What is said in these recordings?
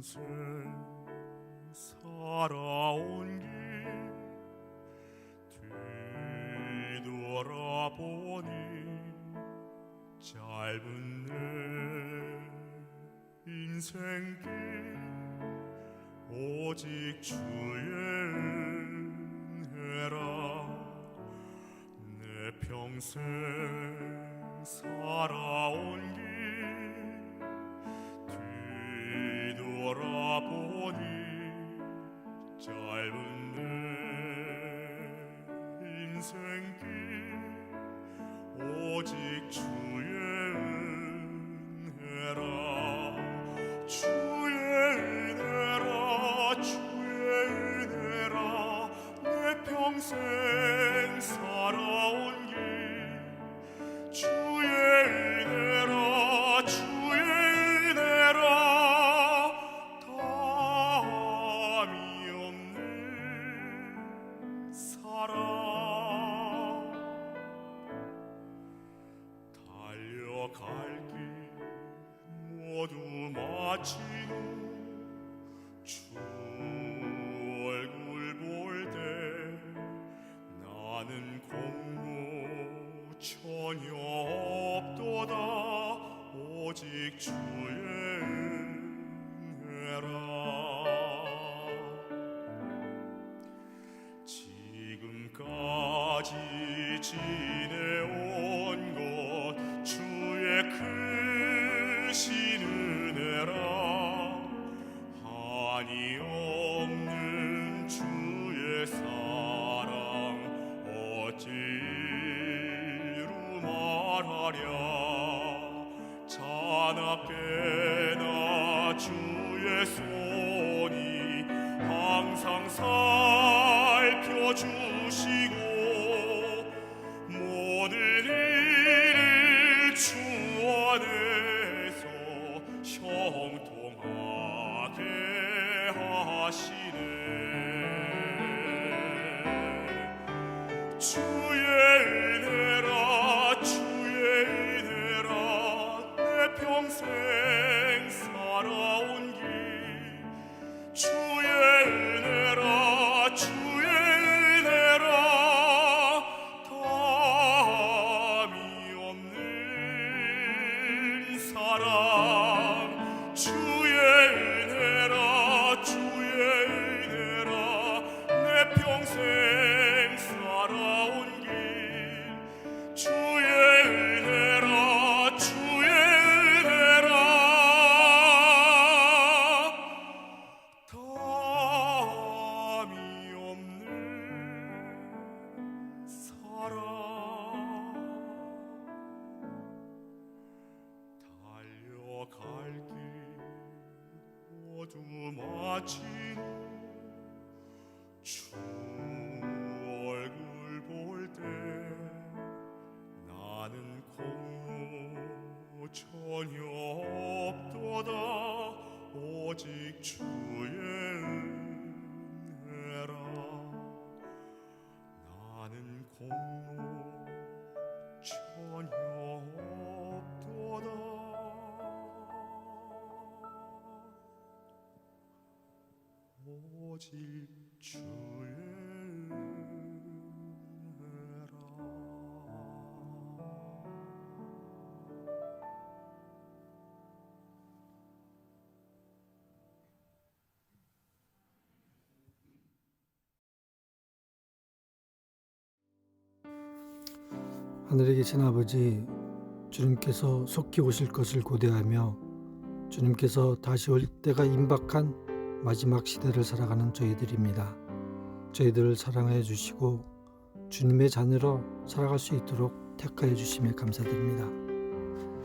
평생 살아온 길 뒤돌아보니 짧은 내 인생길 오직 주의 은혜라. 내 평생 평생 살아온 길 뒤돌아보니 짧은 내 인생길 오직 주의 은혜라 주의 은혜라 주의 은혜라 내 평생 살아온 길 주의 은혜라 주의 은혜라 담이 없는 사랑 달려갈 길 모두 마친 후 주 얼굴 볼 때 나는 공로 전혀 없도다 오직 주의 은혜라 지금까지 지내온 것 주의 크신 은혜라 한이 없는 주의 사랑 어찌로 말하랴 자나깨나 주의 손이 항상 살펴주시고 모든 일을 주 안에서 형통하게 하시네 주의 은혜라 주의 은혜라 내 평생 살아온 길 주의 은혜라 주의 은혜라 담이 없는 사랑 주의 은혜라 주의 은혜라 내 평생 살아온 길 주의 은혜라 주의 은혜라 담이 없는 사랑 달려갈 길 모두 마친 주 얼굴 볼 때 나는 공로 전혀 없도다 오직 주의 은혜라 나는 공로 전혀 없도다 오직 주의 은혜라 하늘에 계신 아버지, 주님께서 속히 오실 것을 고대하며 주님께서 다시 올 때가 임박한 마지막 시대를 살아가는 저희들입니다. 저희들을 사랑하여 주시고 주님의 자녀로 살아갈 수 있도록 택하여 주심에 감사드립니다.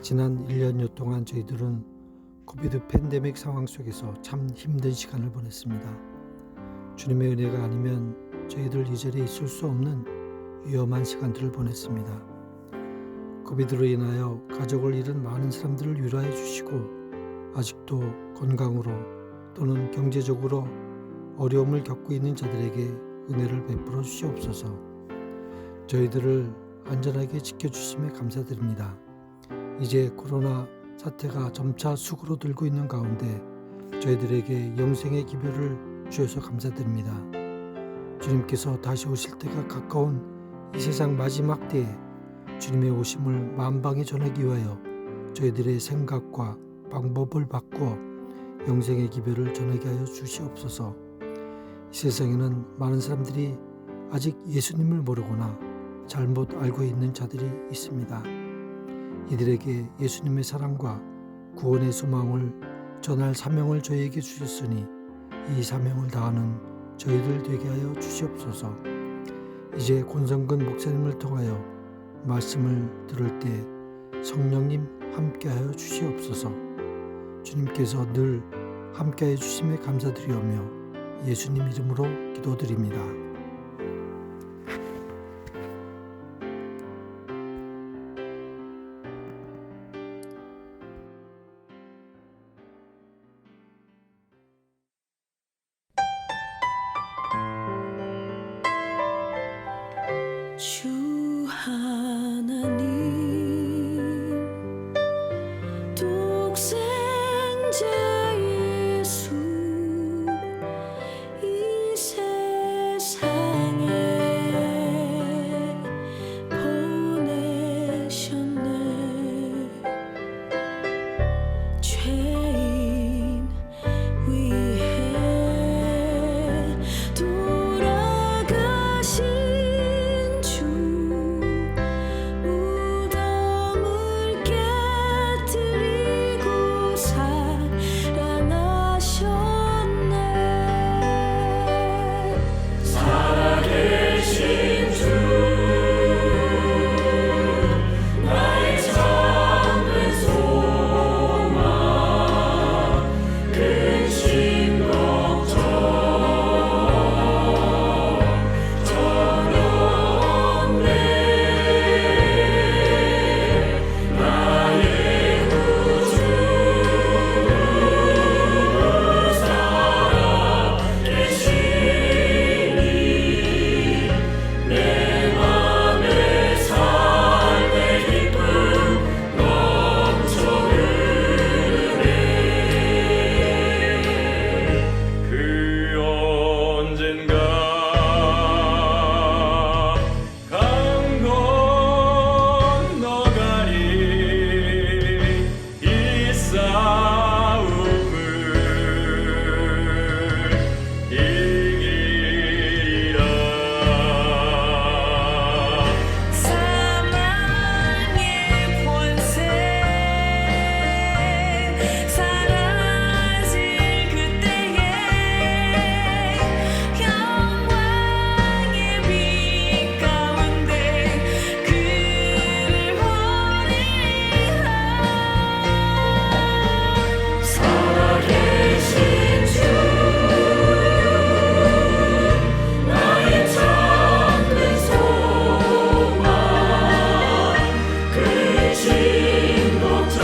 지난 1년여 동안 저희들은 코비드 팬데믹 상황 속에서 참 힘든 시간을 보냈습니다. 주님의 은혜가 아니면 저희들 이 자리에 있을 수 없는 위험한 시간들을 보냈습니다. 코비드로 인하여 가족을 잃은 많은 사람들을 위로해 주시고 아직도 건강으로 또는 경제적으로 어려움을 겪고 있는 자들에게 은혜를 베풀어 주시옵소서. 저희들을 안전하게 지켜주심에 감사드립니다. 이제 코로나 사태가 점차 수그러 들고 있는 가운데 저희들에게 영생의 기별을 주셔서 감사드립니다. 주님께서 다시 오실 때가 가까운 이 세상 마지막 때에 주님의 오심을 만방에 전하기 위하여 저희들의 생각과 방법을 바꾸어 영생의 기별을 전하게 하여 주시옵소서. 이 세상에는 많은 사람들이 아직 예수님을 모르거나 잘못 알고 있는 자들이 있습니다. 이들에게 예수님의 사랑과 구원의 소망을 전할 사명을 저희에게 주셨으니 이 사명을 다하는 저희들 되게 하여 주시옵소서. 이제 권성근 목사님을 통하여 말씀을 들을 때 성령님 함께하여 주시옵소서. 주님께서 늘 함께해 주심에 감사드리오며 예수님 이름으로 기도드립니다. 주 하나님 독생자 예수 이 세상에 보내셨네. 죄인 위해 돌아가신 주 무덤을 깨뜨리고 살아나셨네. 살아계신 주 나의 참된 소망 근심 걱정 전혀 없네. 나의 구주 살아계시니 내 맘에 삶의 기쁨 넘쳐 흐르네. 그 언젠가 강 건너가리 이 싸움을 이기리라. 사망의 권세 사라질 그때에 영광의 빛 가운데 그를 보리라. 살아계신 주 나의 참된 소망 근심 걱정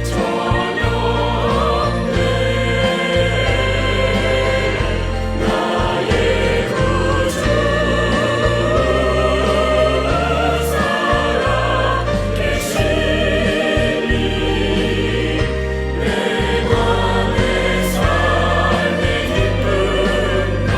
전혀 없네. 나의 구주 살아계시니 내 맘에 삶의 기쁨 넘쳐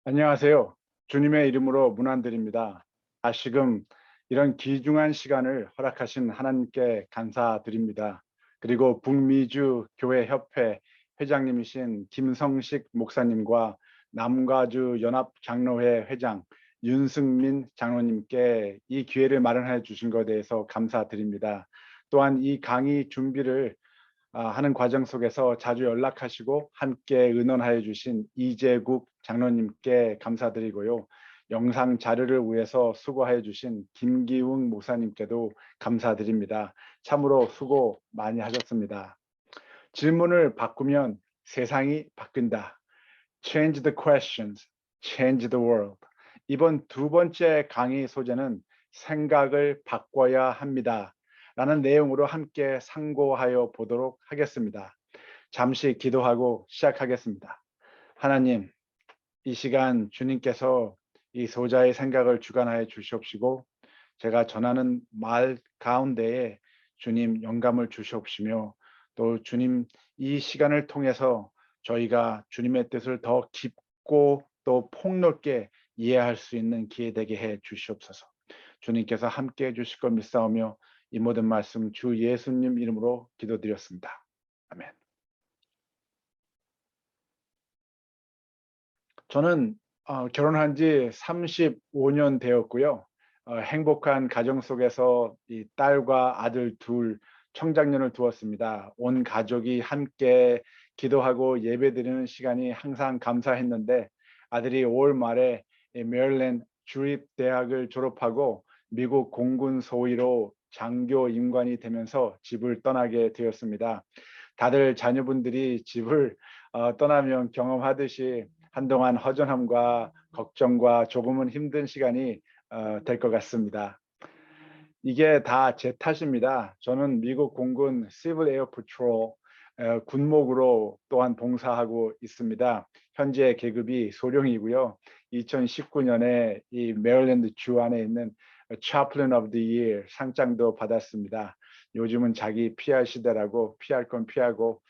안녕하세요. 주님의 이름으로 문안드립니다. 다시금 이런 귀중한 시간을 허락하신 하나님께 감사드립니다. 그리고 북미주 교회협회 회장님이신 김성식 목사님과 남가주 연합장로회 회장 윤승민 장로님께 이 기회를 마련해 주신 것에 대해서 감사드립니다. 또한 이 강의 준비를 하는 과정 속에서 자주 연락하시고 함께 의논하여 주신 이재국 장로님께 감사드리고요. 영상 자료를 위해서 수고하여 주신 김기웅 목사님께도 감사드립니다. 참으로 수고 많이 하셨습니다. 질문을 바꾸면 세상이 바뀐다. Change the questions, change the world. 이번 두 번째 강의 소재는 생각을 바꿔야 합니다. 라는 내용으로 함께 상고하여 보도록 하겠습니다. 잠시 기도하고 시작하겠습니다. 하나님, 이 시간 주님께서 이 소자의 생각을 주관하여 주시옵시고 제가 전하는 말 가운데에 주님 영감을 주시옵시며 또 주님 이 시간을 통해서 저희가 주님의 뜻을 더 깊고 또 폭넓게 이해할 수 있는 기회 되게 해 주시옵소서. 주님께서 함께 해 주실 걸 믿사오며 이 모든 말씀 주 예수님 이름으로 기도드렸습니다. 아멘. 저는 결혼한 지 35년 되었고요. 행복한 가정 속에서 이 딸과 아들 둘 청장년을 두었습니다. 온 가족이 함께 기도하고 예배드리는 시간이 항상 감사했는데 아들이 5월 말에 메릴랜드 주립대학을 졸업하고 미국 공군 소위로 장교 임관이 되면서 집을 떠나게 되었습니다. 다들 자녀분들이 집을 떠나면 경험하듯이 한동안 허전함과 걱정과 조금은 힘든 시간이 될 것 같습니다. 이게 다 제 탓입니다. 저는 미국 공군 Civil Air Patrol 군목으로 또한 봉사하고 있습니다. 현재 계급이 소령이고요. 2019년에 이 메릴랜드 주 안에 있는 Chaplain of the Year 상장도 받았습니다. 요즘은 자기 PR 시대라고 피할 건 피하고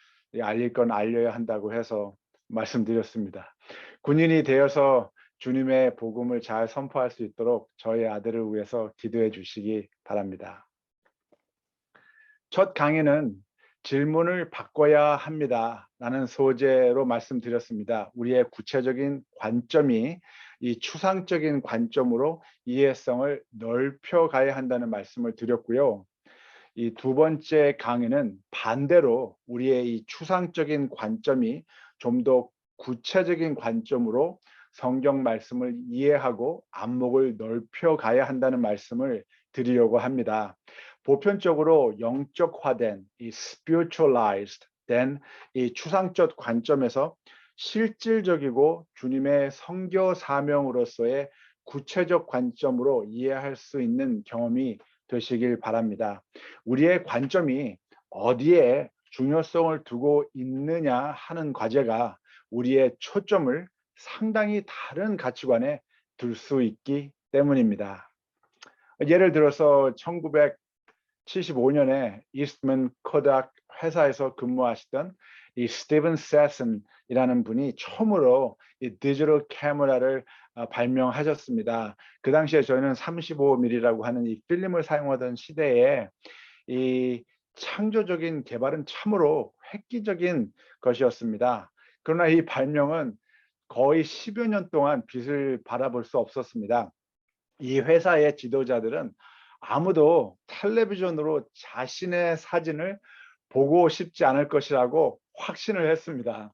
알릴 건 알려야 한다고 해서 말씀드렸습니다. 군인이 되어서 주님의 복음을 잘 선포할 수 있도록 저희 아들을 위해서 기도해 주시기 바랍니다. 첫 강의는 질문을 바꿔야 합니다. 라는 소재로 말씀드렸습니다. 우리의 구체적인 관점이 이 추상적인 관점으로 이해성을 넓혀가야 한다는 말씀을 드렸고요. 이 두 번째 강의는 반대로 우리의 이 추상적인 관점이 좀 더 구체적인 관점으로 성경 말씀을 이해하고 안목을 넓혀가야 한다는 말씀을 드리려고 합니다. 보편적으로 영적화된 이 spiritualized 된 이 추상적 관점에서 실질적이고 주님의 선교 사명으로서의 구체적 관점으로 이해할 수 있는 경험이 되시길 바랍니다. 우리의 관점이 어디에 중요성을 두고 있느냐 하는 과제가 우리의 초점을 상당히 다른 가치관에 둘 수 있기 때문입니다. 예를 들어서 1975년에 이스트먼 코닥 회사에서 근무하시던 이 스티븐 세슨이라는 분이 처음으로 이 디지털 카메라를 발명하셨습니다. 그 당시에 저희는 35mm라고 하는 이 필름을 사용하던 시대에 이 창조적인 개발은 참으로 획기적인 것이었습니다. 그러나 이 발명은 거의 10여 년 동안 빛을 바라볼 수 없었습니다. 이 회사의 지도자들은 아무도 텔레비전으로 자신의 사진을 보고 싶지 않을 것이라고 확신을 했습니다.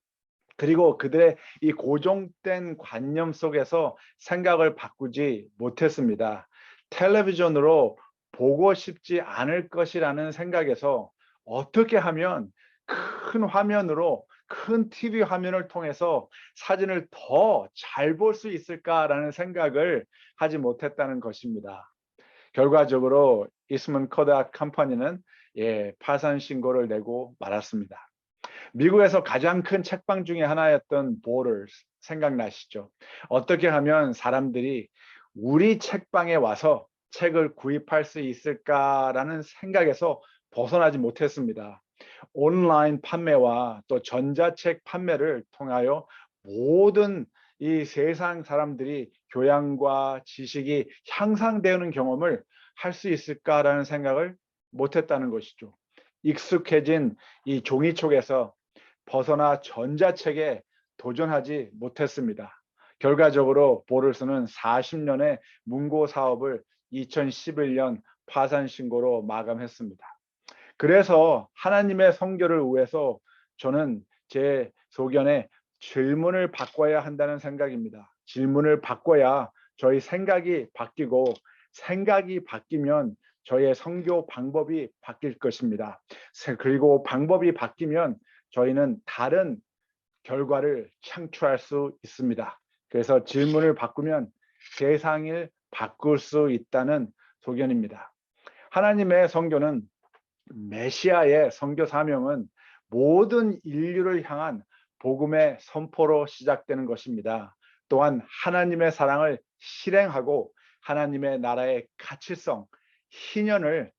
그리고 그들의 이 고정된 관념 속에서 생각을 바꾸지 못했습니다. 텔레비전으로 보고 싶지 않을 것이라는 생각에서 어떻게 하면 큰 화면으로 큰 TV 화면을 통해서 사진을 더 잘 볼 수 있을까라는 생각을 하지 못했다는 것입니다. 결과적으로 이스트먼 코닥 컴퍼니는 파산 신고를 내고 말았습니다. 미국에서 가장 큰 책방 중에 하나였던 Borders 생각나시죠? 어떻게 하면 사람들이 우리 책방에 와서 책을 구입할 수 있을까라는 생각에서 벗어나지 못했습니다. 온라인 판매와 또 전자책 판매를 통하여 모든 이 세상 사람들이 교양과 지식이 향상되는 경험을 할 수 있을까라는 생각을 못했다는 것이죠. 익숙해진 이 종이책에서 벗어나 전자책에 도전하지 못했습니다. 결과적으로 보르스는 40년의 문고 사업을 2011년 파산 신고로 마감했습니다. 그래서 하나님의 선교를 위해서 저는 제 소견에 질문을 바꿔야 한다는 생각입니다. 질문을 바꿔야 저희 생각이 바뀌고 생각이 바뀌면 저희의 선교 방법이 바뀔 것입니다. 그리고 방법이 바뀌면 저희는 다른 결과를 창출할 수 있습니다. 그래서 질문을 바꾸면 세상을 바꿀 수 있다는 소견입니다. 하나님의 선교는 메시아의 선교 사명은 모든 인류를 향한 복음의 선포로 시작되는 것입니다. 또한 하나님의 사랑을 실행하고 하나님의 나라의 가치성, 희년을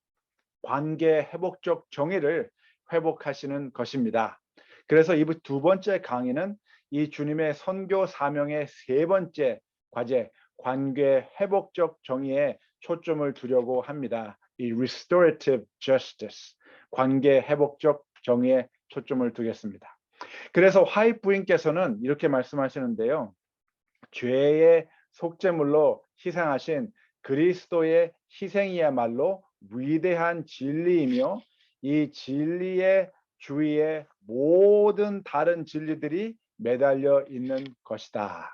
관계 회복적 정의를 회복하시는 것입니다. 그래서 이 두 번째 강의는 이 주님의 선교 사명의 세 번째 과제, 관계 회복적 정의에 초점을 두려고 합니다. 이 restorative justice, 관계 회복적 정의에 초점을 두겠습니다. 그래서 화이트 부인께서는 이렇게 말씀하시는데요. 죄의 속죄물로 희생하신 그리스도의 희생이야말로 위대한 진리이며 이 진리의 주위에 모든 다른 진리들이 매달려 있는 것이다.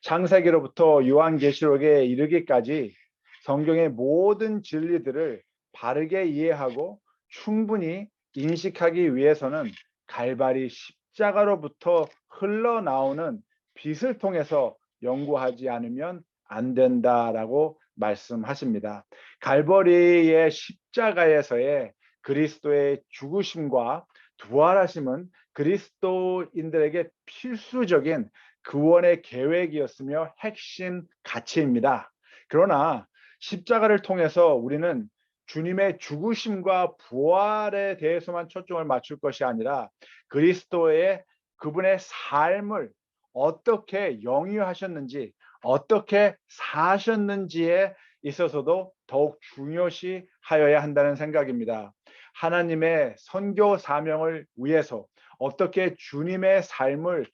창세기로부터 요한계시록에 이르기까지 성경의 모든 진리들을 바르게 이해하고 충분히 인식하기 위해서는 갈바리 십자가로부터 흘러나오는 빛을 통해서 연구하지 않으면 안 된다라고 말씀하십니다. 갈보리의 십자가에서의 그리스도의 죽으심과 부활하심은 그리스도인들에게 필수적인 구원의 계획이었으며 핵심 가치입니다. 그러나 십자가를 통해서 우리는 주님의 죽으심과 부활에 대해서만 초점을 맞출 것이 아니라 그리스도의 그분의 삶을 어떻게 영위하셨는지, 어떻게 사셨는지에 있어서도 더욱 중요시 하여야 한다는 생각입니다. 하나님의 선교 사명을 위해서 어떻게 주님의 삶을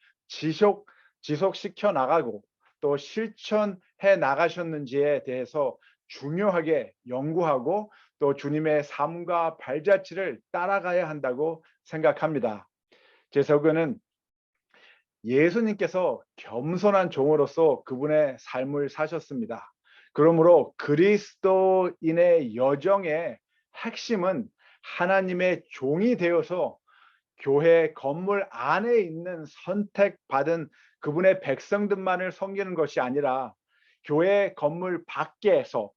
지속시켜 나가고 또 실천해 나가셨는지에 대해서 중요하게 연구하고 또 주님의 삶과 발자취를 따라가야 한다고 생각합니다. 제 설교는 예수님께서 겸손한 종으로서 그분의 삶을 사셨습니다. 그러므로 그리스도인의 여정의 핵심은 하나님의 종이 되어서 교회 건물 안에 있는 선택받은 그분의 백성들만을 섬기는 것이 아니라 교회 건물 밖에서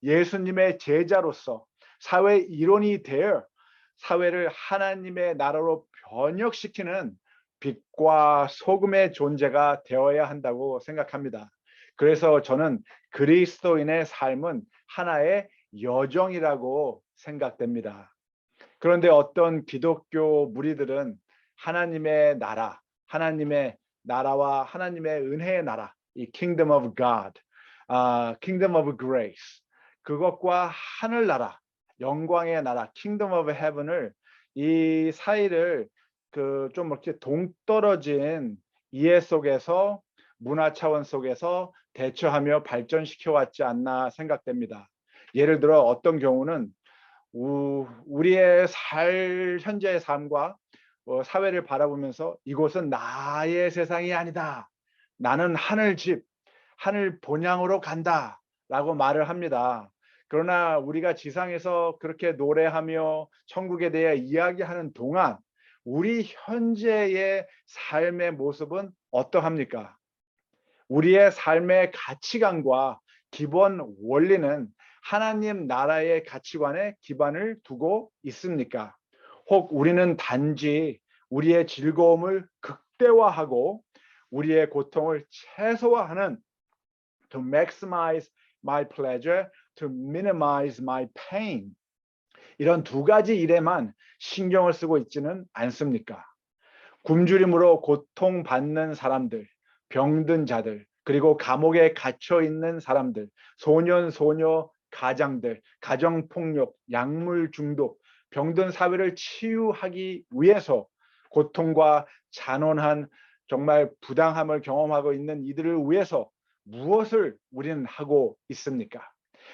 예수님의 제자로서 사회 일원이 되어 사회를 하나님의 나라로 번역시키는 빛과 소금의 존재가 되어야 한다고 생각합니다. 그래서 저는 그리스도인의 삶은 하나의 여정이라고 생각됩니다. 그런데 어떤 기독교 무리들은 하나님의 나라와 하나님의 은혜의 나라, 이 Kingdom of God, Kingdom of Grace, 그것과 하늘나라, 영광의 나라, Kingdom of Heaven을 이 사이를 좀 이렇게 동떨어진 이해 속에서 문화 차원 속에서 대처하며 발전시켜 왔지 않나 생각됩니다. 예를 들어 어떤 경우는 우리의 현재의 삶과 사회를 바라보면서 이곳은 나의 세상이 아니다. 나는 하늘집, 하늘 본향으로 간다 라고 말을 합니다. 그러나 우리가 지상에서 그렇게 노래하며 천국에 대해 이야기하는 동안 우리 현재의 삶의 모습은 어떠합니까? 우리의 삶의 가치관과 기본 원리는 하나님 나라의 가치관에 기반을 두고 있습니까? 혹 우리는 단지 우리의 즐거움을 극대화하고 우리의 고통을 최소화하는 to maximize my pleasure, to minimize my pain, 이런 두 가지 일에만 신경을 쓰고 있지는 않습니까? 굶주림으로 고통받는 사람들, 병든 자들, 그리고 감옥에 갇혀 있는 사람들, 소년, 소녀, 가장들, 가정폭력, 약물 중독, 병든 사회를 치유하기 위해서 고통과 잔원한 정말 부당함을 경험하고 있는 이들을 위해서 무엇을 우리는 하고 있습니까?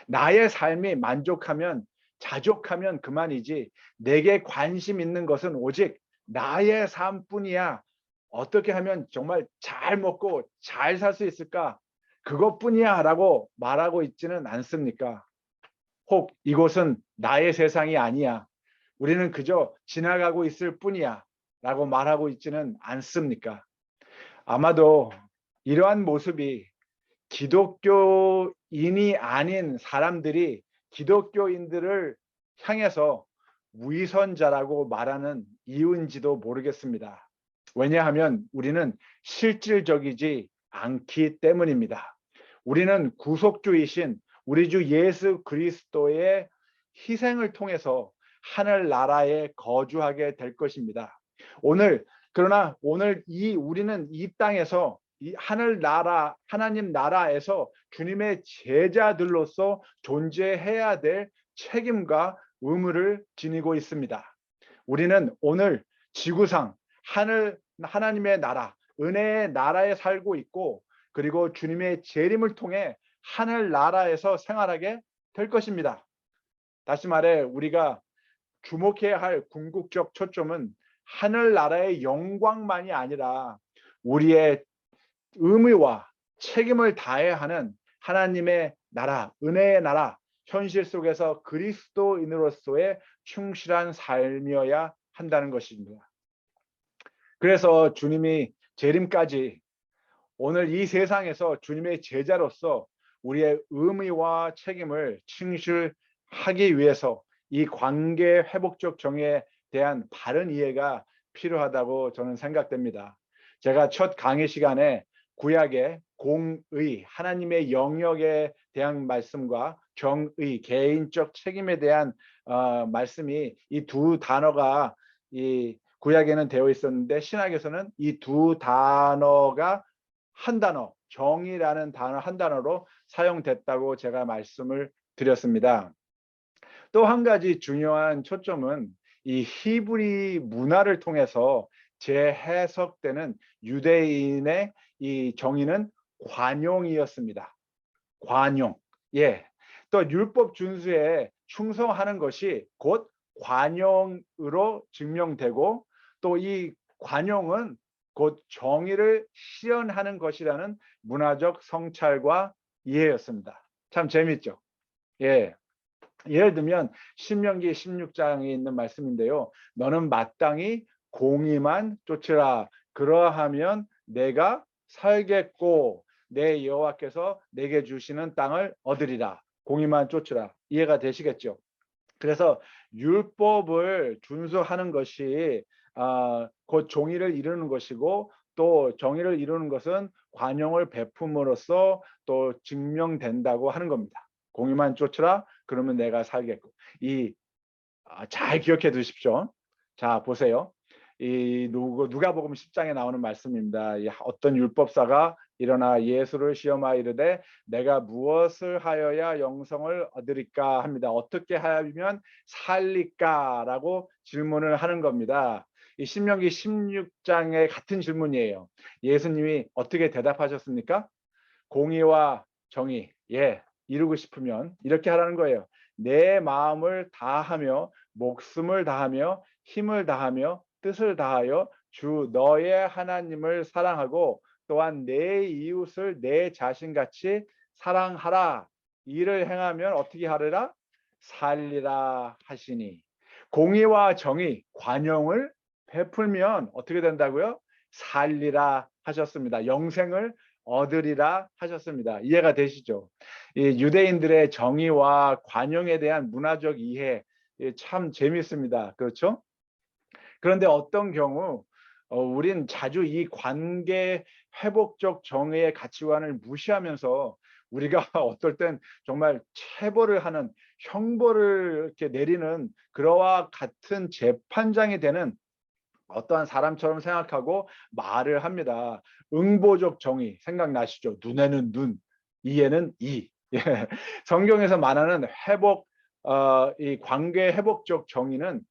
나의 삶이 만족하면 자족하면 그만이지 내게 관심 있는 것은 오직 나의 삶뿐이야. 어떻게 하면 정말 잘 먹고 잘 살 수 있을까? 그것뿐이야 라고 말하고 있지는 않습니까? 혹 이곳은 나의 세상이 아니야. 우리는 그저 지나가고 있을 뿐이야 라고 말하고 있지는 않습니까? 아마도 이러한 모습이 기독교인이 아닌 사람들이 기독교인들을 향해서 위선자라고 말하는 이유인지도 모르겠습니다. 왜냐하면 우리는 실질적이지 않기 때문입니다. 우리는 구속주이신 우리 주 예수 그리스도의 희생을 통해서 하늘나라에 거주하게 될 것입니다. 그러나 오늘 우리는 이 땅에서 이 하늘나라, 하나님 나라에서 주님의 제자들로서 존재해야 될 책임과 의무를 지니고 있습니다. 우리는 오늘 지구상 하나님의 나라, 은혜의 나라에 살고 있고, 그리고 주님의 재림을 통해 하늘나라에서 생활하게 될 것입니다. 다시 말해 우리가 주목해야 할 궁극적 초점은 하늘나라의 영광만이 아니라 우리의 의무와 책임을 다해야 하는 하나님의 나라, 은혜의 나라, 현실 속에서 그리스도인으로서의 충실한 삶이어야 한다는 것입니다. 그래서 주님이 재림까지 오늘 이 세상에서 주님의 제자로서 우리의 의무와 책임을 충실하기 위해서 이 관계 회복적 정의에 대한 바른 이해가 필요하다고 저는 생각됩니다. 제가 첫 강의 시간에 구약의 공의, 하나님의 영역에 대한 말씀과 정의, 개인적 책임에 대한 말씀이 이 두 단어가 이 구약에는 되어 있었는데 신약에서는 이 두 단어가 한 단어, 정의라는 단어 한 단어로 사용됐다고 제가 말씀을 드렸습니다. 또 한 가지 중요한 초점은 이 히브리 문화를 통해서 재해석되는 유대인의 이 정의는 관용이었습니다. 관용. 예. 또 율법 준수에 충성하는 것이 곧 관용으로 증명되고, 또 이 관용은 곧 정의를 실현하는 것이라는 문화적 성찰과 이해였습니다. 참 재밌죠? 예. 예를 들면 신명기 16장에 있는 말씀인데요. 너는 마땅히 공의만 쫓으라. 그러하면 내가 살겠고 내 여호와께서 내게 주시는 땅을 얻으리라. 공의만 쫓으라. 이해가 되시겠죠? 그래서 율법을 준수하는 것이 곧 정의를 이루는 것이고, 또 정의를 이루는 것은 관용을 베품으로써 또 증명된다고 하는 겁니다. 공의만 쫓으라. 그러면 내가 살겠고. 잘 기억해 두십시오. 자, 보세요. 이 누가복음 10장에 나오는 말씀입니다. 어떤 율법사가 일어나 예수를 시험하여 이르되 내가 무엇을 하여야 영생을 얻으리까 합니다. 어떻게 하면 살리까라고 질문을 하는 겁니다. 이 신명기 16장의 같은 질문이에요. 예수님이 어떻게 대답하셨습니까? 공의와 정의, 이루고 싶으면 이렇게 하라는 거예요. 내 마음을 다하며 목숨을 다하며 힘을 다하며 뜻을 다하여 주 너의 하나님을 사랑하고 또한 내 이웃을 내 자신같이 사랑하라. 이를 행하면 어떻게 하리라? 살리라 하시니. 공의와 정의, 관용을 베풀면 어떻게 된다고요? 살리라 하셨습니다. 영생을 얻으리라 하셨습니다. 이해가 되시죠? 이 유대인들의 정의와 관용에 대한 문화적 이해 참 재미있습니다. 그렇죠? 그런데 어떤 경우 우린 자주 이 관계 회복적 정의의 가치관을 무시하면서 우리가 어떨 땐 정말 체벌을 하는, 형벌을 이렇게 내리는 그와 같은 재판장이 되는 어떠한 사람처럼 생각하고 말을 합니다. 응보적 정의 생각나시죠? 눈에는 눈, 이에는 이. 성경에서 말하는 회복, 이 관계 회복적 정의는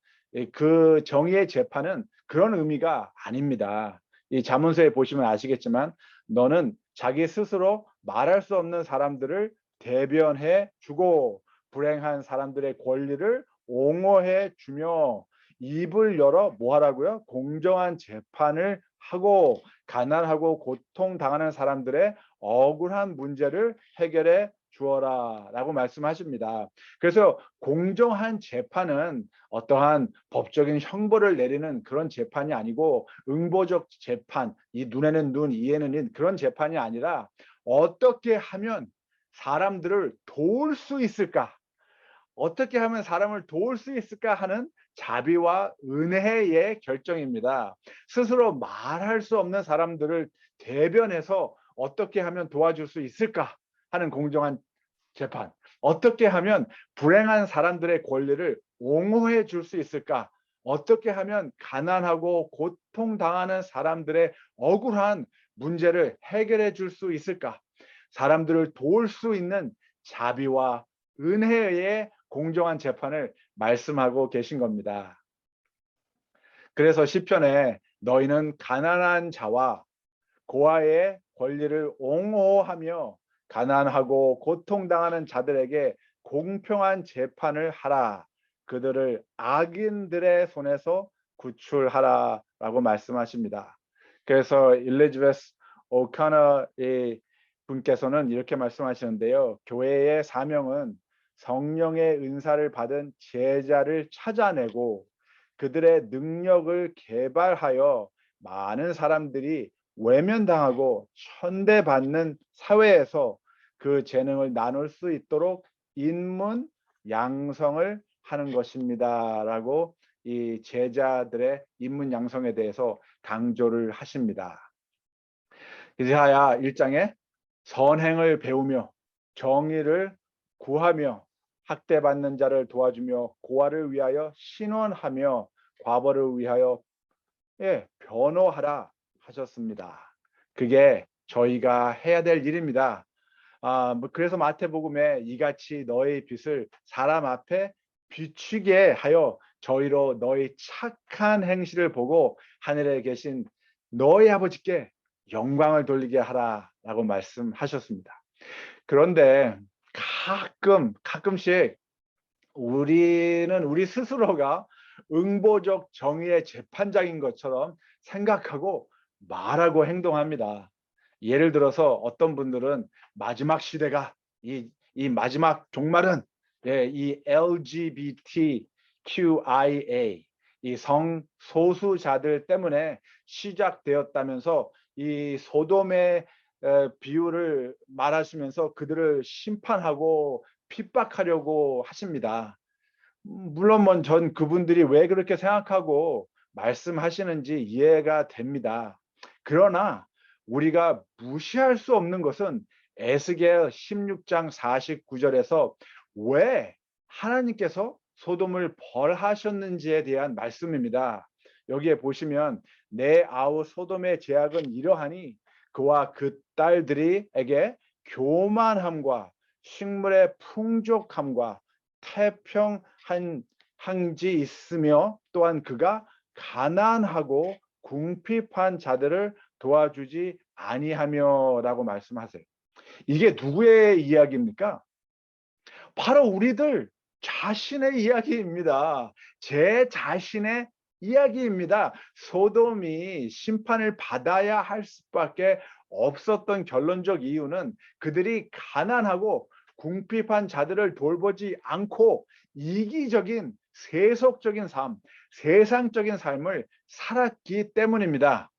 그 정의의 재판은 그런 의미가 아닙니다. 이 잠언서에 보시면 아시겠지만 너는 자기 스스로 말할 수 없는 사람들을 대변해 주고 불행한 사람들의 권리를 옹호해 주며 입을 열어 뭐 하라고요? 공정한 재판을 하고 가난하고 고통당하는 사람들의 억울한 문제를 해결해 주어라 라고 말씀하십니다. 그래서 공정한 재판은 어떠한 법적인 형벌을 내리는 그런 재판이 아니고 응보적 재판, 이 눈에는 눈, 이에는 인, 그런 재판이 아니라 어떻게 하면 사람들을 도울 수 있을까? 어떻게 하면 사람을 도울 수 있을까 하는 자비와 은혜의 결정입니다. 스스로 말할 수 없는 사람들을 대변해서 어떻게 하면 도와줄 수 있을까 하는 공정한 재판. 어떻게 하면 불행한 사람들의 권리를 옹호해 줄 수 있을까? 어떻게 하면 가난하고 고통당하는 사람들의 억울한 문제를 해결해 줄 수 있을까? 사람들을 도울 수 있는 자비와 은혜의 공정한 재판을 말씀하고 계신 겁니다. 그래서 시편에 너희는 가난한 자와 고아의 권리를 옹호하며 가난하고 고통당하는 자들에게 공평한 재판을 하라. 그들을 악인들의 손에서 구출하라 라고 말씀하십니다. 그래서 일리자베스 오카너 분께서는 이렇게 말씀하시는데요. 교회의 사명은 성령의 은사를 받은 제자를 찾아내고 그들의 능력을 개발하여 많은 사람들이 외면당하고 천대받는 사회에서 그 재능을 나눌 수 있도록 인문 양성을 하는 것입니다 라고 이 제자들의 인문 양성에 대해서 강조를 하십니다. 이사야 1장에 선행을 배우며 정의를 구하며 학대받는 자를 도와주며 고아를 위하여 신원하며 과부를 위하여 변호하라 하셨습니다. 그게 저희가 해야 될 일입니다. 그래서 마태복음에 이같이 너의 빛을 사람 앞에 비추게 하여 저희로 너의 착한 행실을 보고 하늘에 계신 너의 아버지께 영광을 돌리게 하라라고 말씀하셨습니다. 그런데 가끔씩 우리는 우리 스스로가 응보적 정의의 재판장인 것처럼 생각하고 말하고 행동합니다. 예를 들어서 어떤 분들은 마지막 시대가 이 마지막 종말은 이 LGBTQIA 이 성소수자들 때문에 시작되었다면서 이 소돔의 비유를 말하시면서 그들을 심판하고 핍박하려고 하십니다. 물론 전 그분들이 왜 그렇게 생각하고 말씀하시는지 이해가 됩니다. 그러나 우리가 무시할 수 없는 것은 에스겔 16장 49절에서 왜 하나님께서 소돔을 벌하셨는지에 대한 말씀입니다. 여기에 보시면 내 아우 소돔의 죄악은 이러하니 그와 그 딸들이에게 교만함과 식물의 풍족함과 태평한 항지 있으며 또한 그가 가난하고 궁핍한 자들을 도와주지 아니하며 라고 말씀하세요. 이게 누구의 이야기입니까? 바로 우리들 자신의 이야기입니다. 제 자신의 이야기입니다. 소돔이 심판을 받아야 할 수밖에 없었던 결론적 이유는 그들이 가난하고 궁핍한 자들을 돌보지 않고 이기적인 세속적인 삶, 세상적인 삶을 살았기 때문입니다.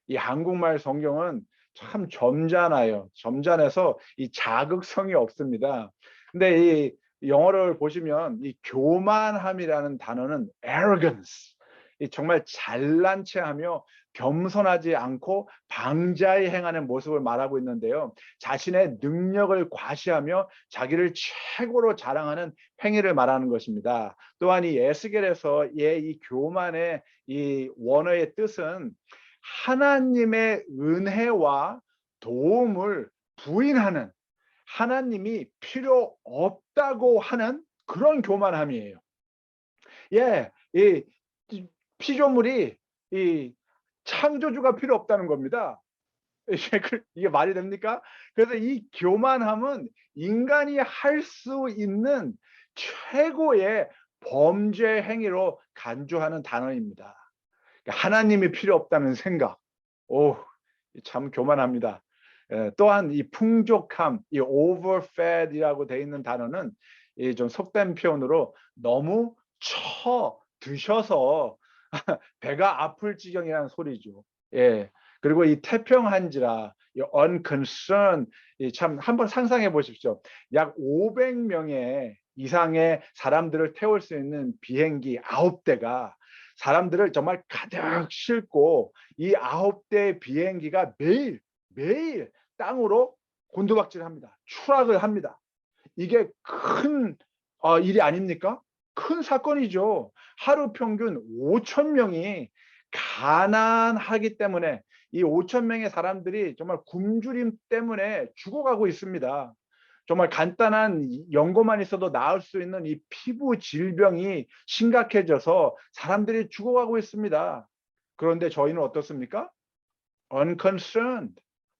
이 한국말 성경은 참 점잖아요. 점잖아서 이 자극성이 없습니다. 근데 이 영어를 보시면 이 교만함이라는 단어는 arrogance, 이 정말 잘난 체하며 겸손하지 않고 방자히 행하는 모습을 말하고 있는데요. 자신의 능력을 과시하며 자기를 최고로 자랑하는 행위를 말하는 것입니다. 또한 이 에스겔에서의 이 교만의 이 원어의 뜻은 하나님의 은혜와 도움을 부인하는, 하나님이 필요 없다고 하는 그런 교만함이에요. 이 피조물이 이 창조주가 필요 없다는 겁니다. 이게 말이 됩니까? 그래서 이 교만함은 인간이 할 수 있는 최고의 범죄 행위로 간주하는 단어입니다. 하나님이 필요 없다는 생각. 참 교만합니다. 또한 이 풍족함, 이 overfed이라고 되어 있는 단어는 이 좀 속된 표현으로 너무 드셔서 배가 아플 지경이라는 소리죠. 그리고 이 태평한지라, 이 unconcerned, 참 한번 상상해 보십시오. 약 500명의 이상의 사람들을 태울 수 있는 비행기 9대가 사람들을 정말 가득 싣고 이 9대의 비행기가 매일 땅으로 곤두박질합니다. 추락을 합니다. 이게 큰 일이 아닙니까? 큰 사건이죠. 하루 평균 5천 명이 가난하기 때문에 이 5천 명의 사람들이 정말 굶주림 때문에 죽어가고 있습니다. 정말 간단한 연고만 있어도 나을 수 있는 이 피부 질병이 심각해져서 사람들이 죽어가고 있습니다. 그런데 저희는 어떻습니까? unconcerned,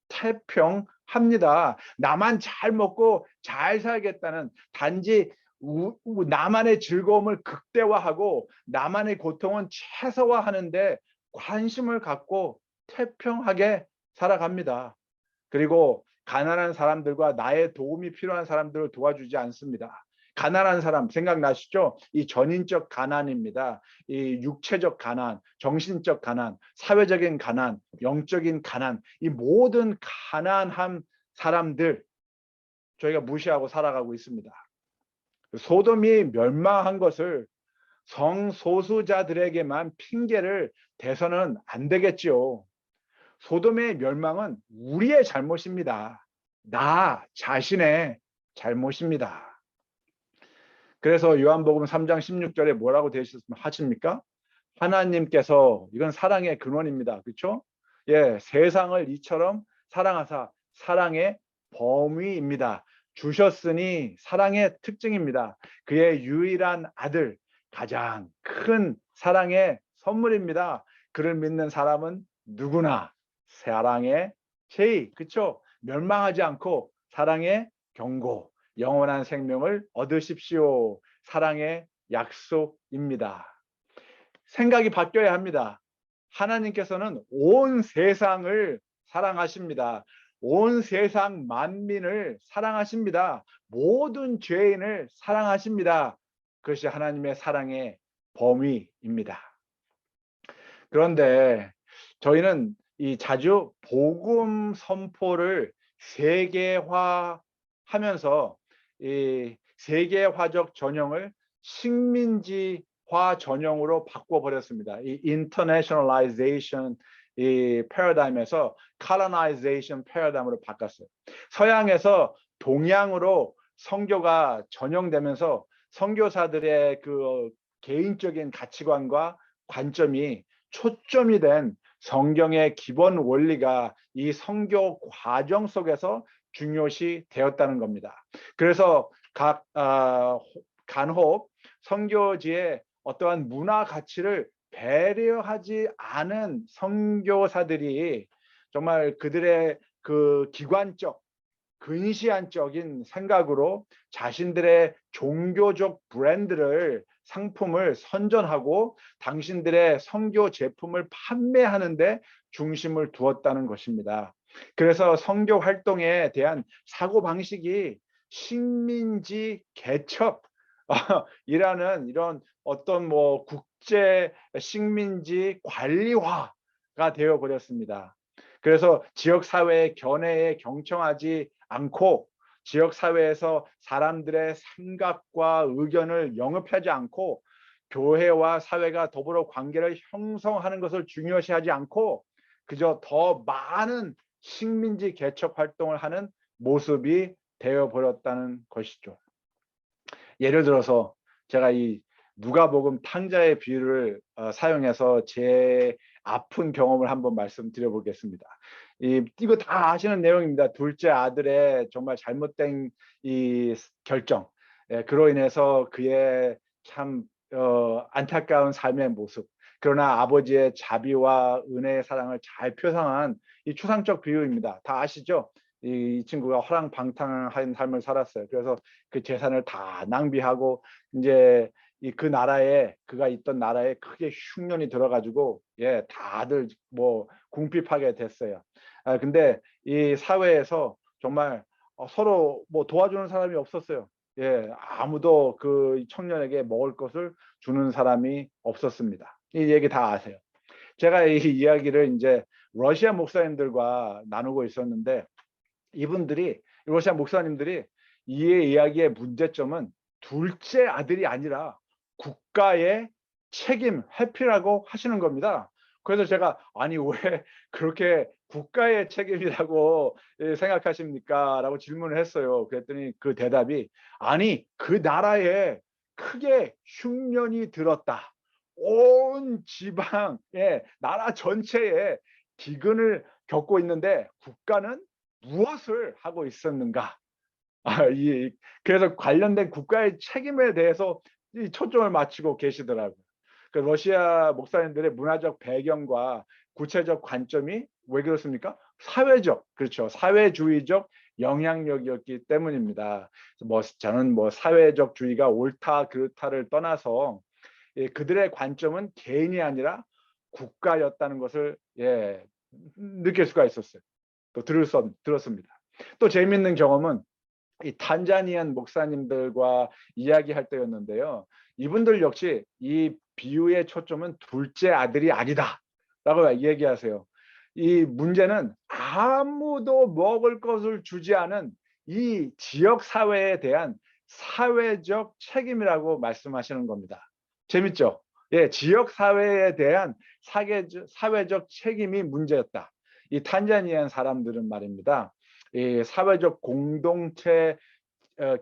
태평합니다. 나만 잘 먹고 잘 살겠다는, 단지 나만의 즐거움을 극대화하고 나만의 고통은 최소화하는데 관심을 갖고 태평하게 살아갑니다. 그리고 가난한 사람들과 나의 도움이 필요한 사람들을 도와주지 않습니다. 가난한 사람 생각나시죠? 이 전인적 가난입니다. 이 육체적 가난, 정신적 가난, 사회적인 가난, 영적인 가난, 이 모든 가난한 사람들 저희가 무시하고 살아가고 있습니다. 소돔이 멸망한 것을 성소수자들에게만 핑계를 대서는 안 되겠지요. 소돔의 멸망은 우리의 잘못입니다. 나 자신의 잘못입니다. 그래서 요한복음 3장 16절에 뭐라고 하십니까? 하나님께서, 이건 사랑의 근원입니다. 그렇죠? 예, 세상을 이처럼 사랑하사, 사랑의 범위입니다. 주셨으니 사랑의 특징입니다. 그의 유일한 아들, 가장 큰 사랑의 선물입니다. 그를 믿는 사람은 누구나 사랑의 제의, 그렇죠? 멸망하지 않고 사랑의 경고, 영원한 생명을 얻으십시오. 사랑의 약속입니다. 생각이 바뀌어야 합니다. 하나님께서는 온 세상을 사랑하십니다. 온 세상 만민을 사랑하십니다. 모든 죄인을 사랑하십니다. 그것이 하나님의 사랑의 범위입니다. 그런데 저희는 자주 복음 선포를 세계화하면서 이 세계화적 전형을 식민지화 전형으로 바꿔버렸습니다. 이 internationalization 이 패러다임에서 colonization 패러다임으로 바꿨어요. 서양에서 동양으로 선교가 전형되면서 선교사들의 그 개인적인 가치관과 관점이 초점이 된 성경의 기본 원리가 이 선교 과정 속에서 중요시 되었다는 겁니다. 그래서 각 간혹 선교지의 어떠한 문화 가치를 배려하지 않은 선교사들이 정말 그들의 그 기관적, 근시안적인 생각으로 자신들의 종교적 브랜드를, 상품을 선전하고 당신들의 선교 제품을 판매하는 데 중심을 두었다는 것입니다. 그래서 선교 활동에 대한 사고방식이 식민지 개척 이라는 이런 어떤 국제 식민지 관리화가 되어 버렸습니다. 그래서 지역사회의 견해에 경청하지 않고 지역사회에서 사람들의 생각과 의견을 영입하지 않고 교회와 사회가 더불어 관계를 형성하는 것을 중요시하지 않고 그저 더 많은 식민지 개척 활동을 하는 모습이 되어버렸다는 것이죠. 예를 들어서 제가 이 누가복음 탕자의 비유를 사용해서 제 아픈 경험을 한번 말씀드려 보겠습니다. 이거 다 아시는 내용입니다. 둘째 아들의 정말 잘못된 이 결정, 그로 인해서 그의 참 안타까운 삶의 모습, 그러나 아버지의 자비와 은혜의 사랑을 잘 표상한 이 추상적 비유입니다. 다 아시죠? 이 친구가 허랑방탕한 삶을 살았어요. 그래서 그 재산을 다 낭비하고 이제 그 나라에, 그가 있던 나라에 크게 흉년이 들어가지고 다들 궁핍하게 됐어요. 근데 이 사회에서 정말 서로 도와주는 사람이 없었어요. 아무도 그 청년에게 먹을 것을 주는 사람이 없었습니다. 이 얘기 다 아세요. 제가 이 이야기를 이제 러시아 목사님들과 나누고 있었는데 이분들이, 러시아 목사님들이 이 이야기의 문제점은 둘째 아들이 아니라 국가의 책임, 회피라고 하시는 겁니다. 그래서 제가 아니 왜 그렇게 국가의 책임이라고 생각하십니까? 라고 질문을 했어요. 그랬더니 그 대답이 아니 그 나라에 크게 흉년이 들었다. 온 지방에 나라 전체에 기근을 겪고 있는데 국가는 무엇을 하고 있었는가? 그래서 관련된 국가의 책임에 대해서 이 초점을 맞추고 계시더라고요. 그 러시아 목사님들의 문화적 배경과 구체적 관점이 왜 그렇습니까? 사회적, 그렇죠. 사회주의적 영향력이었기 때문입니다. 저는 사회적 주의가 옳다 그렇다를 떠나서 그들의 관점은 개인이 아니라 국가였다는 것을 느낄 수가 있었어요. 또 들었습니다. 또 재미있는 경험은 이 탄자니안 목사님들과 이야기할 때였는데요. 이분들 역시 이 비유의 초점은 둘째 아들이 아니다 라고 얘기하세요. 이 문제는 아무도 먹을 것을 주지 않은 이 지역 사회에 대한 사회적 책임이라고 말씀하시는 겁니다. 재밌죠? 예, 지역 사회에 대한 사회적 책임이 문제였다. 이 탄자니안 사람들은 말입니다. 이 사회적 공동체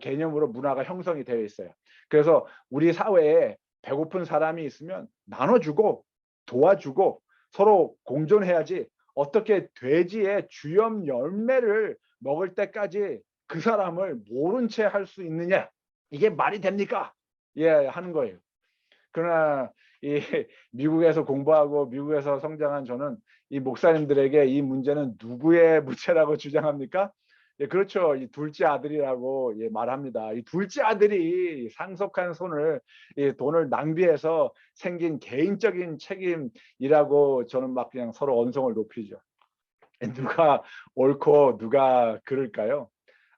개념으로 문화가 형성이 되어 있어요. 그래서 우리 사회에 배고픈 사람이 있으면 나눠주고 도와주고 서로 공존해야지 어떻게 돼지의 주염 열매를 먹을 때까지 그 사람을 모른 채 할 수 있느냐, 이게 말이 됩니까? 하는 거예요. 그러나 이 미국에서 공부하고 미국에서 성장한 저는 이 목사님들에게 이 문제는 누구의 문제라고 주장합니까? 그렇죠. 이 둘째 아들이라고 말합니다. 이 둘째 아들이 상속한 돈을 낭비해서 생긴 개인적인 책임이라고 저는 막 그냥 서로 언성을 높이죠. 누가 옳고 누가 그를까요?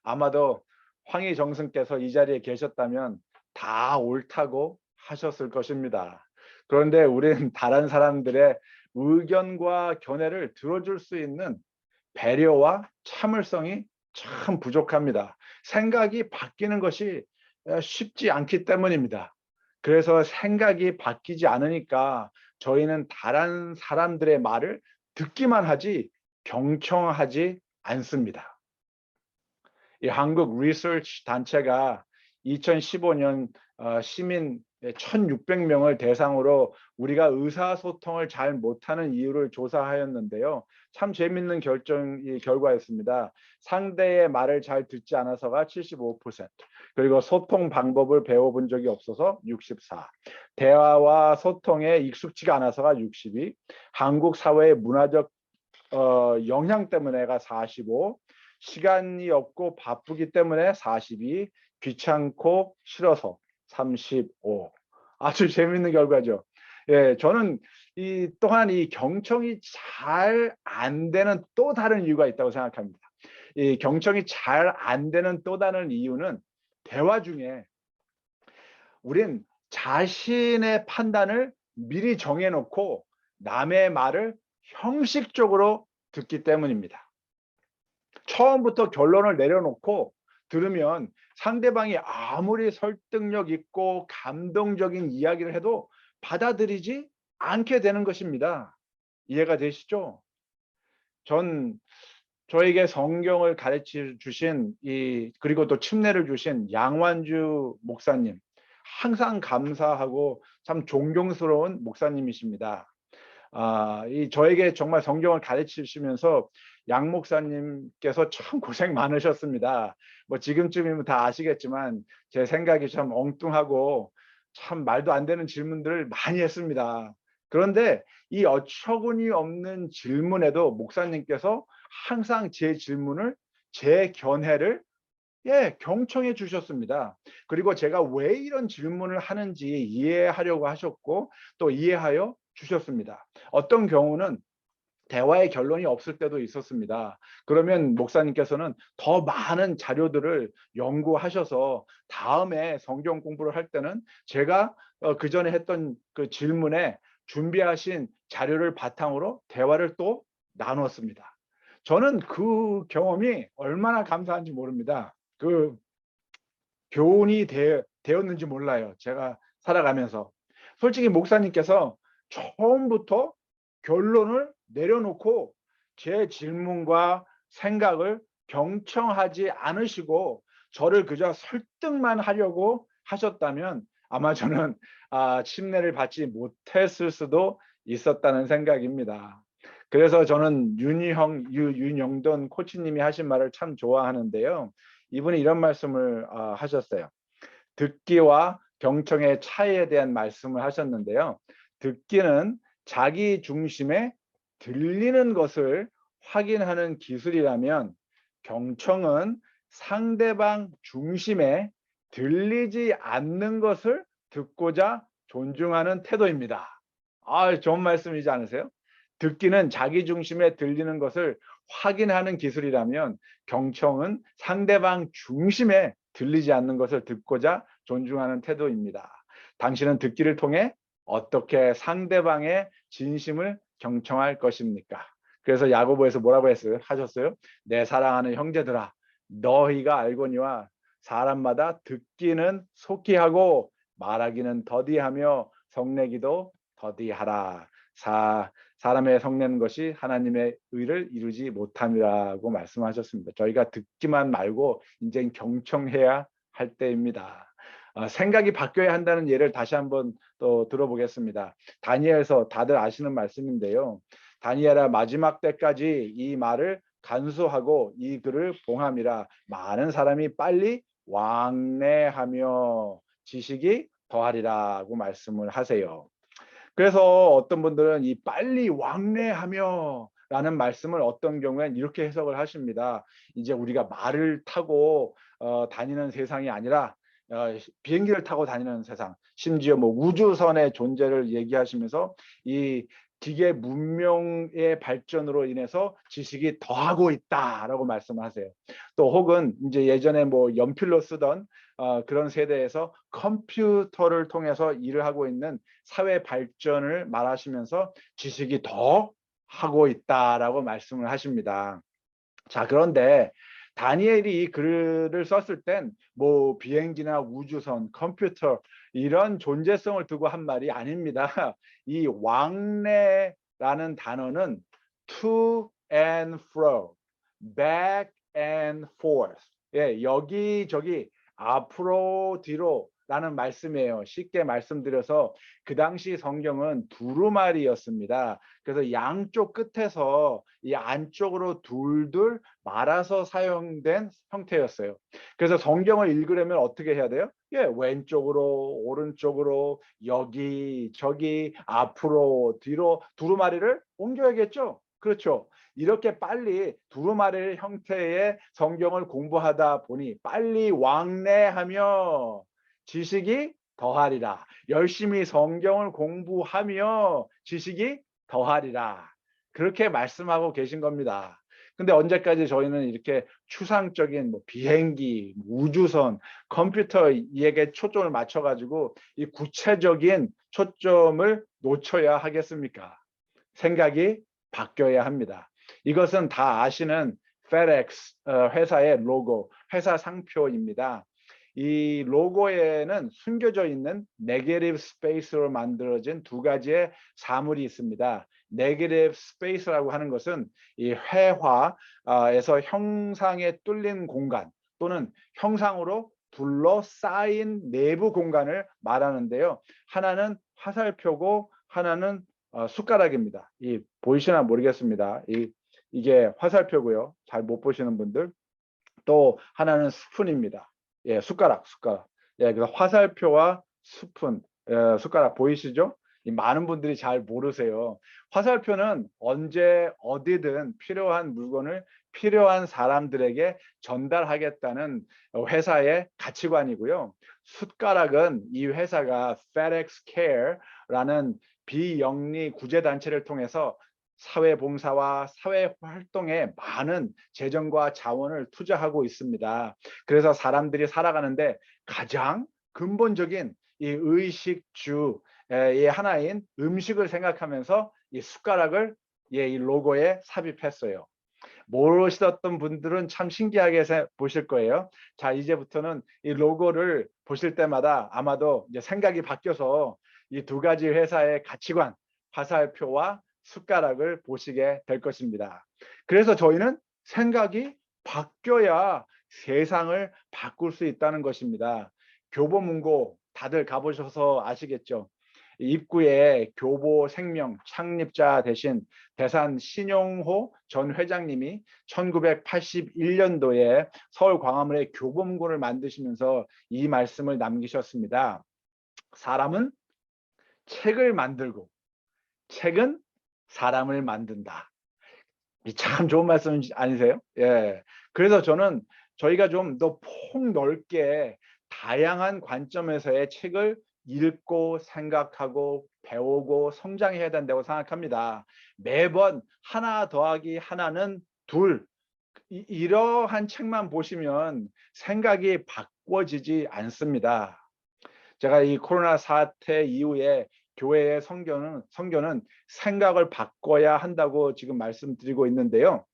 아마도 황희정승께서 이 자리에 계셨다면 다 옳다고 하셨을 것입니다. 그런데 우리는 다른 사람들의 의견과 견해를 들어줄 수 있는 배려와 참을성이 참 부족합니다. 생각이 바뀌는 것이 쉽지 않기 때문입니다. 그래서 생각이 바뀌지 않으니까 저희는 다른 사람들의 말을 듣기만 하지 경청하지 않습니다. 이 한국 리서치 단체가 2015년 시민 1,600명을 대상으로 우리가 의사소통을 잘 못하는 이유를 조사하였는데요. 참 재밌는 결과였습니다. 상대의 말을 잘 듣지 않아서가 75%, 그리고 소통 방법을 배워본 적이 없어서 64, 대화와 소통에 익숙지가 않아서가 62, 한국 사회의 문화적 영향 때문에가 45, 시간이 없고 바쁘기 때문에 42, 귀찮고 싫어서 35. 아주 재밌는 결과죠. 저는 또한 이 경청이 잘 안 되는 또 다른 이유가 있다고 생각합니다. 이 경청이 잘 안 되는 또 다른 이유는 대화 중에 우린 자신의 판단을 미리 정해놓고 남의 말을 형식적으로 듣기 때문입니다. 처음부터 결론을 내려놓고 들으면 상대방이 아무리 설득력 있고 감동적인 이야기를 해도 받아들이지 않게 되는 것입니다. 이해가 되시죠? 저에게 성경을 가르쳐 주신 그리고 또 침례를 주신 양완주 목사님, 항상 감사하고 참 존경스러운 목사님이십니다. 저에게 정말 성경을 가르치시면서 양 목사님께서 참 고생 많으셨습니다. 지금쯤이면 다 아시겠지만 제 생각이 참 엉뚱하고 참 말도 안 되는 질문들을 많이 했습니다. 그런데 이 어처구니 없는 질문에도 목사님께서 항상 제 질문을, 제 견해를 경청해 주셨습니다. 그리고 제가 왜 이런 질문을 하는지 이해하려고 하셨고 또 이해하여 주셨습니다. 어떤 경우는 대화의 결론이 없을 때도 있었습니다. 그러면 목사님께서는 더 많은 자료들을 연구하셔서 다음에 성경 공부를 할 때는 제가 그 전에 했던 그 질문에 준비하신 자료를 바탕으로 대화를 또 나누었습니다. 저는 그 경험이 얼마나 감사한지 모릅니다. 그 교훈이 되었는지 몰라요. 제가 살아가면서. 솔직히 목사님께서 처음부터 결론을 내려놓고 제 질문과 생각을 경청하지 않으시고 저를 그저 설득만 하려고 하셨다면 아마 저는 침례를 받지 못했을 수도 있었다는 생각입니다. 그래서 저는 윤영돈 코치님이 하신 말을 참 좋아하는데요. 이분이 이런 말씀을 하셨어요. 듣기와 경청의 차이에 대한 말씀을 하셨는데요. 듣기는 자기 중심에 들리는 것을 확인하는 기술이라면 경청은 상대방 중심에 들리지 않는 것을 듣고자 존중하는 태도입니다. 좋은 말씀이지 않으세요? 듣기는 자기 중심에 들리는 것을 확인하는 기술이라면 경청은 상대방 중심에 들리지 않는 것을 듣고자 존중하는 태도입니다. 당신은 듣기를 통해 어떻게 상대방의 진심을 경청할 것입니까? 그래서 야고보에서 뭐라고 하셨어요? 내 사랑하는 형제들아, 너희가 알거니와 사람마다 듣기는 속히 하고 말하기는 더디하며 성내기도 더디하라. 사람의 성내는 것이 하나님의 의를 이루지 못함이라고 말씀하셨습니다. 저희가 듣기만 말고 이제 경청해야 할 때입니다. 생각이 바뀌어야 한다는 예를 다시 한번 또 들어보겠습니다. 다니엘서 다들 아시는 말씀인데요. 다니엘아 마지막 때까지 이 말을 간수하고 이 글을 봉함이라. 많은 사람이 빨리 왕래하며 지식이 더하리라고 말씀을 하세요. 그래서 어떤 분들은 이 빨리 왕래하며 라는 말씀을 어떤 경우엔 이렇게 해석을 하십니다. 이제 우리가 말을 타고 다니는 세상이 아니라 비행기를 타고 다니는 세상, 심지어 뭐 우주선의 존재를 얘기하시면서 이 기계 문명의 발전으로 인해서 지식이 더하고 있다라고 말씀하세요. 또 혹은 이제 예전에 뭐 연필로 쓰던 그런 세대에서 컴퓨터를 통해서 일을 하고 있는 사회 발전을 말하시면서 지식이 더 하고 있다라고 말씀을 하십니다. 자, 그런데 다니엘이 이 글을 썼을 땐 뭐 비행기나 우주선, 컴퓨터 이런 존재성을 두고 한 말이 아닙니다. 이 왕래라는 단어는 to and fro, back and forth, 여기저기 앞으로 뒤로 라는 말씀이에요. 쉽게 말씀드려서 그 당시 성경은 두루마리였습니다. 그래서 양쪽 끝에서 이 안쪽으로 둘둘 말아서 사용된 형태였어요. 그래서 성경을 읽으려면 어떻게 해야 돼요? 왼쪽으로, 오른쪽으로, 여기, 저기, 앞으로, 뒤로 두루마리를 옮겨야겠죠? 그렇죠. 이렇게 빨리 두루마리 형태의 성경을 공부하다 보니 빨리 왕래하며 지식이 더하리라. 열심히 성경을 공부하며 지식이 더하리라. 그렇게 말씀하고 계신 겁니다. 근데 언제까지 저희는 이렇게 추상적인 뭐 비행기, 우주선, 컴퓨터에게 초점을 맞춰가지고 이 구체적인 초점을 놓쳐야 하겠습니까? 생각이 바뀌어야 합니다. 이것은 다 아시는 FedEx 회사의 로고, 회사 상표입니다. 이 로고에는 숨겨져 있는 네거티브 스페이스로 만들어진 두 가지의 사물이 있습니다. 네거티브 스페이스라고 하는 것은 이 회화에서 형상에 뚫린 공간 또는 형상으로 둘러싸인 내부 공간을 말하는데요. 하나는 화살표고 하나는 숟가락입니다. 보이시나 모르겠습니다. 이게 화살표고요. 잘 못 보시는 분들. 또 하나는 스푼입니다. 숟가락. 그래서 화살표와 스푼, 숟가락 보이시죠? 많은 분들이 잘 모르세요. 화살표는 언제 어디든 필요한 물건을 필요한 사람들에게 전달하겠다는 회사의 가치관이고요. 숟가락은 이 회사가 FedEx Care라는 비영리 구제단체를 통해서 사회봉사와 사회활동에 많은 재정과 자원을 투자하고 있습니다. 그래서 사람들이 살아가는데 가장 근본적인 이 의식주의 하나인 음식을 생각하면서 이 숟가락을 이 로고에 삽입했어요. 모르시던 분들은 참 신기하게 보실 거예요. 자, 이제부터는 이 로고를 보실 때마다 아마도 이제 생각이 바뀌어서 이 두 가지 회사의 가치관, 화살표와 숟가락을 보시게 될 것입니다. 그래서 저희는 생각이 바뀌어야 세상을 바꿀 수 있다는 것입니다. 교보문고 다들 가보셔서 아시겠죠? 입구에 교보생명 창립자 되신 대산 신용호 전 회장님이 1981년도에 서울 광화문에 교보문고를 만드시면서 이 말씀을 남기셨습니다. 사람은 책을 만들고 책은 사람을 만든다. 참 좋은 말씀 아니세요? 예. 그래서 저는 저희가 좀 더 폭넓게 다양한 관점에서의 책을 읽고 생각하고 배우고 성장해야 된다고 생각합니다. 매번 하나 더하기 하나는 둘, 이러한 책만 보시면 생각이 바꿔지지 않습니다. 제가 이 코로나 사태 이후에 교회의 선교는 생각을 바꿔야 한다고 지금 말씀드리고 있는데요.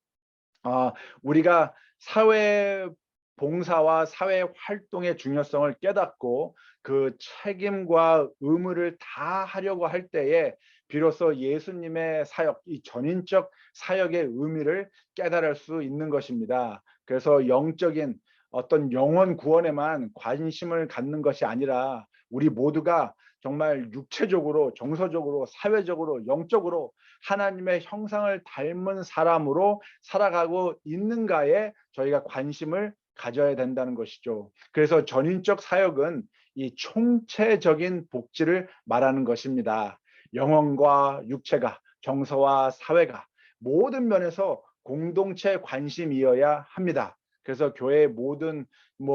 우리가 사회 봉사와 사회 활동의 중요성을 깨닫고 그 책임과 의무를 다 하려고 할 때에 비로소 예수님의 사역, 이 전인적 사역의 의미를 깨달을 수 있는 것입니다. 그래서 영적인 어떤 영혼 구원에만 관심을 갖는 것이 아니라 우리 모두가 정말 육체적으로, 정서적으로, 사회적으로, 영적으로 하나님의 형상을 닮은 사람으로 살아가고 있는가에 저희가 관심을 가져야 된다는 것이죠. 그래서 전인적 사역은 이 총체적인 복지를 말하는 것입니다. 영혼과 육체가, 정서와 사회가 모든 면에서 공동체 관심이어야 합니다. 그래서 교회의 모든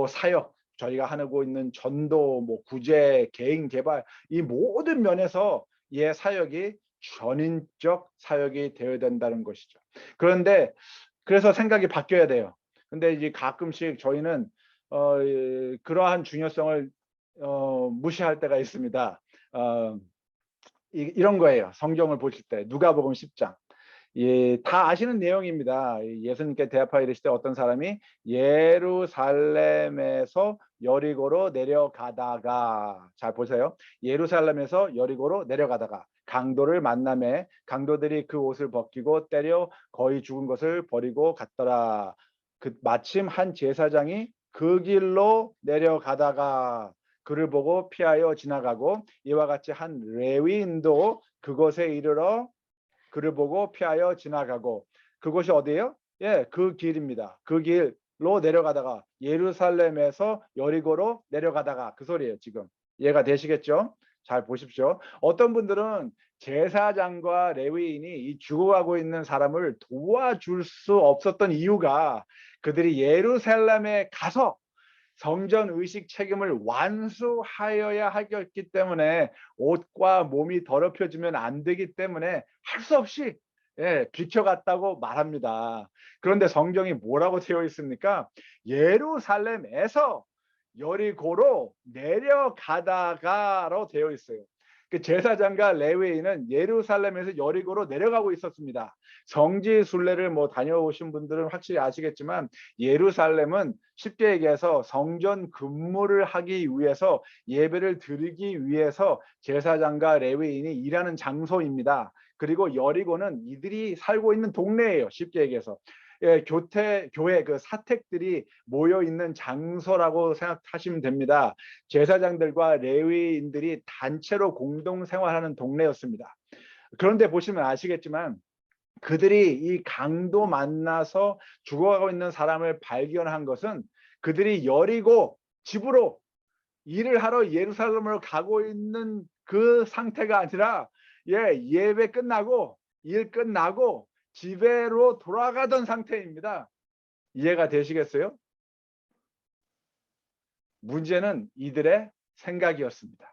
사역, 저희가 하고 있는 전도, 구제, 개인 개발, 이 모든 면에서 이 사역이 전인적 사역이 되어야 된다는 것이죠. 그런데 그래서 생각이 바뀌어야 돼요. 근데 이제 가끔씩 저희는 그러한 중요성을 무시할 때가 있습니다. 이런 거예요. 성경을 보실 때 누가복음 10장. 다 아시는 내용입니다. 예수님께 대답하여 이르시되 어떤 사람이 예루살렘에서 여리고로 내려가다가, 잘 보세요. 예루살렘에서 여리고로 내려가다가 강도를 만나매 강도들이 그 옷을 벗기고 때려 거의 죽은 것을 버리고 갔더라. 마침 한 제사장이 그 길로 내려가다가 그를 보고 피하여 지나가고 이와 같이 한 레위인도 그곳에 이르러 그를 보고 피하여 지나가고, 그곳이 어디예요? 예, 그 길입니다. 그 길로 내려가다가 예루살렘에서 여리고로 내려가다가 그 소리예요. 지금 이해가 되시겠죠? 잘 보십시오. 어떤 분들은 제사장과 레위인이 이 죽어가고 있는 사람을 도와줄 수 없었던 이유가 그들이 예루살렘에 가서 성전 의식 책임을 완수하여야 하였기 때문에, 옷과 몸이 더럽혀지면 안 되기 때문에 할 수 없이 비켜갔다고 말합니다. 그런데 성경이 뭐라고 되어 있습니까? 예루살렘에서 여리고로 내려가다가로 되어 있어요. 그 제사장과 레위인은 예루살렘에서 여리고로 내려가고 있었습니다. 성지 순례를 다녀오신 분들은 확실히 아시겠지만 예루살렘은 쉽게 얘기해서 성전 근무를 하기 위해서, 예배를 드리기 위해서 제사장과 레위인이 일하는 장소입니다. 그리고 여리고는 이들이 살고 있는 동네예요. 쉽게 얘기해서. 교회 그 사택들이 모여 있는 장소라고 생각하시면 됩니다. 제사장들과 레위인들이 단체로 공동 생활하는 동네였습니다. 그런데 보시면 아시겠지만 그들이 이 강도 만나서 죽어가고 있는 사람을 발견한 것은 그들이 여리고 집으로 일을 하러 예루살렘으로 가고 있는 그 상태가 아니라 예배 끝나고 일 끝나고 집에로 돌아가던 상태입니다. 이해가 되시겠어요? 문제는 이들의 생각이었습니다.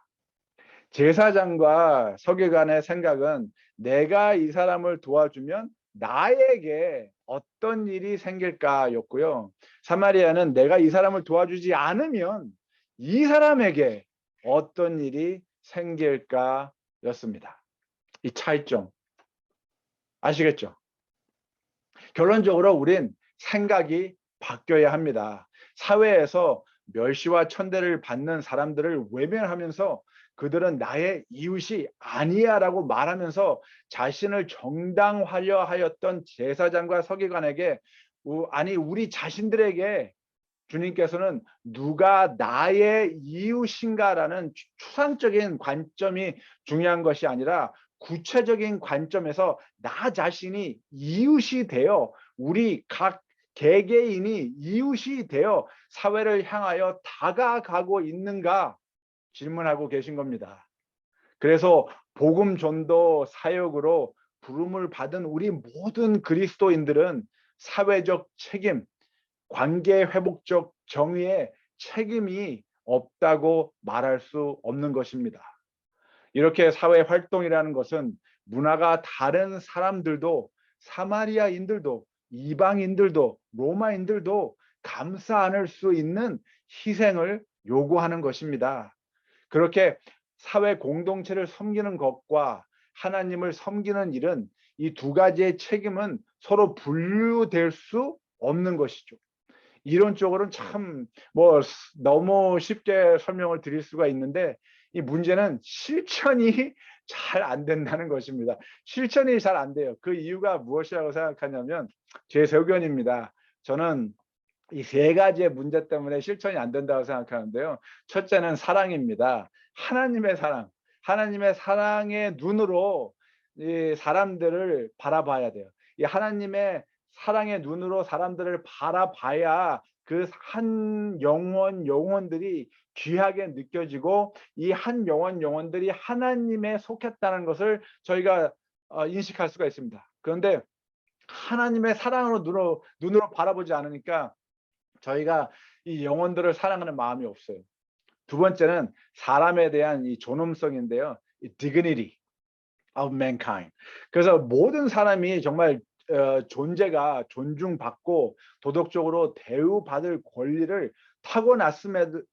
제사장과 서기관의 생각은 내가 이 사람을 도와주면 나에게 어떤 일이 생길까였고요. 사마리아는 내가 이 사람을 도와주지 않으면 이 사람에게 어떤 일이 생길까였습니다. 이 차이점 아시겠죠? 결론적으로 우린 생각이 바뀌어야 합니다. 사회에서 멸시와 천대를 받는 사람들을 외면하면서 그들은 나의 이웃이 아니야라고 말하면서 자신을 정당화하려 하였던 제사장과 서기관에게 아니 우리 자신들에게 주님께서는 누가 나의 이웃인가라는 추상적인 관점이 중요한 것이 아니라 구체적인 관점에서 나 자신이 이웃이 되어 우리 각 개개인이 이웃이 되어 사회를 향하여 다가가고 있는가 질문하고 계신 겁니다. 그래서 복음 전도 사역으로 부름을 받은 우리 모든 그리스도인들은 사회적 책임, 관계 회복적 정의에 책임이 없다고 말할 수 없는 것입니다. 이렇게 사회 활동이라는 것은 문화가 다른 사람들도 사마리아인들도 이방인들도 로마인들도 감싸 안을 수 있는 희생을 요구하는 것입니다. 그렇게 사회 공동체를 섬기는 것과 하나님을 섬기는 일은 이 두 가지의 책임은 서로 분류될 수 없는 것이죠. 이론적으로는 참 뭐 너무 쉽게 설명을 드릴 수가 있는데 이 문제는 실천이 잘 안 된다는 것입니다. 실천이 잘 안 돼요. 그 이유가 무엇이라고 생각하냐면 제 소견입니다. 저는 이 세 가지의 문제 때문에 실천이 안 된다고 생각하는데요. 첫째는 사랑입니다. 하나님의 사랑. 하나님의 사랑의 눈으로 이 사람들을 바라봐야 돼요. 이 하나님의 사랑의 눈으로 사람들을 바라봐야 그 한 영혼들이 귀하게 느껴지고 이 한 영혼들이 하나님에 속했다는 것을 저희가 인식할 수가 있습니다. 그런데 하나님의 사랑으로 눈으로 바라보지 않으니까 저희가 이 영혼들을 사랑하는 마음이 없어요. 두 번째는 사람에 대한 이 존엄성인데요. 이 dignity of mankind. 그래서 모든 사람이 정말 존재가 존중받고 도덕적으로 대우받을 권리를 타고났음에도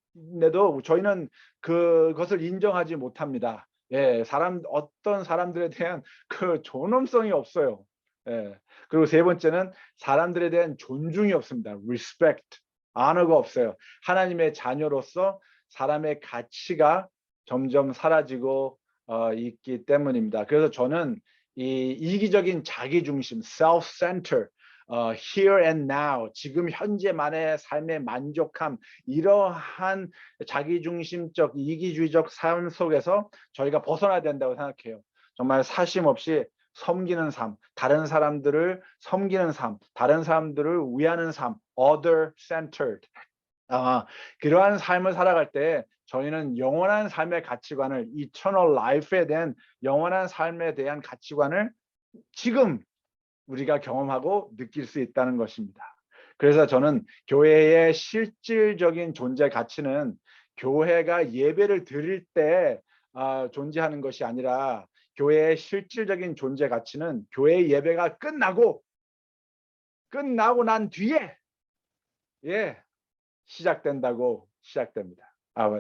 저희는 그것을 인정하지 못합니다. 예, 어떤 사람들에 대한 그 존엄성이 없어요. 예. 그리고 세 번째는 사람들에 대한 존중이 없습니다. respect, honor가 없어요. 하나님의 자녀로서 사람의 가치가 점점 사라지고 있기 때문입니다. 그래서 저는 이 이기적인 자기중심, self-centered, here and now, 지금 현재만의 삶의 만족함, 이러한 자기중심적, 이기주의적 삶 속에서 저희가 벗어나야 된다고 생각해요. 정말 사심 없이 섬기는 삶, 다른 사람들을 섬기는 삶, 다른 사람들을 위하는 삶, other-centered. 그러한 삶을 살아갈 때 저희는 영원한 삶의 가치관을 eternal life에 대한 영원한 삶에 대한 가치관을 지금 우리가 경험하고 느낄 수 있다는 것입니다. 그래서 저는 교회의 실질적인 존재 가치는 교회가 예배를 드릴 때 존재하는 것이 아니라 교회의 실질적인 존재 가치는 교회 예배가 끝나고 난 뒤에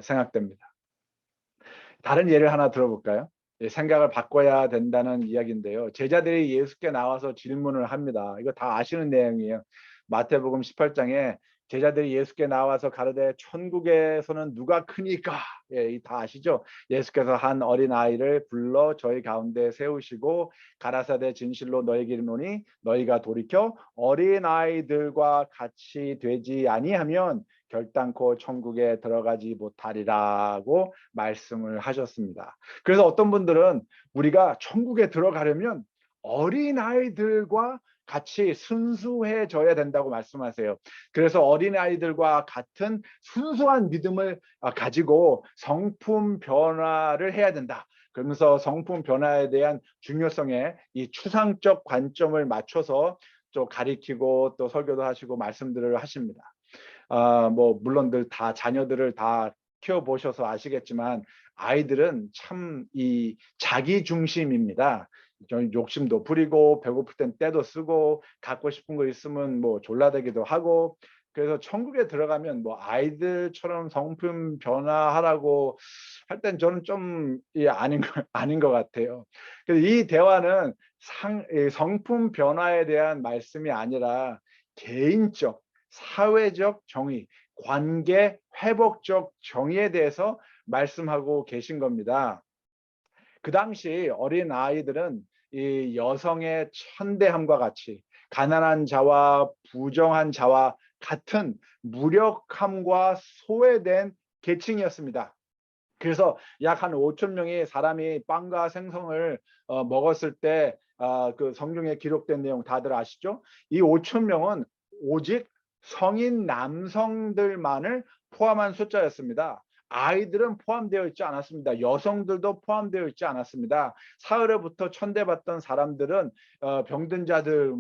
생각됩니다. 다른 예를 하나 들어볼까요? 생각을 바꿔야 된다는 이야기인데요. 제자들이 예수께 나와서 질문을 합니다. 이거 다 아시는 내용이에요. 마태복음 18장에 제자들이 예수께 나와서 가르되 천국에서는 누가 크니까? 다 아시죠? 예수께서 한 어린아이를 불러 저희 가운데 세우시고 가라사대 진실로 너희에게 이르노니 너희가 돌이켜 어린아이들과 같이 되지 아니하면 결단코 천국에 들어가지 못하리라고 말씀을 하셨습니다. 그래서 어떤 분들은 우리가 천국에 들어가려면 어린아이들과 같이 순수해져야 된다고 말씀하세요. 그래서 어린아이들과 같은 순수한 믿음을 가지고 성품 변화를 해야 된다. 그러면서 성품 변화에 대한 중요성에 이 추상적 관점을 맞춰서 또 가리키고 또 설교도 하시고 말씀들을 하십니다. 뭐 물론들 다 자녀들을 다 키워보셔서 아시겠지만 아이들은 참 이 자기 중심입니다. 욕심도 부리고 배고플 땐 때도 쓰고 갖고 싶은 거 있으면 뭐 졸라대기도 하고 그래서 천국에 들어가면 뭐 아이들처럼 성품 변화하라고 할 땐 저는 좀 아닌 것 같아요. 그래서 이 대화는 성품 변화에 대한 말씀이 아니라 개인적, 사회적 정의, 관계 회복적 정의에 대해서 말씀하고 계신 겁니다. 그 당시 어린 아이들은 이 여성의 천대함과 같이 가난한 자와 부정한 자와 같은 무력함과 소외된 계층이었습니다. 그래서 약 한 5천 명의 사람이 빵과 생선을 먹었을 때 그 성경에 기록된 내용 다들 아시죠? 이 5천 명은 오직 성인 남성들만을 포함한 숫자였습니다. 아이들은 포함되어 있지 않았습니다. 여성들도 포함되어 있지 않았습니다. 사흘에부터 천대받던 사람들은 병든 자들,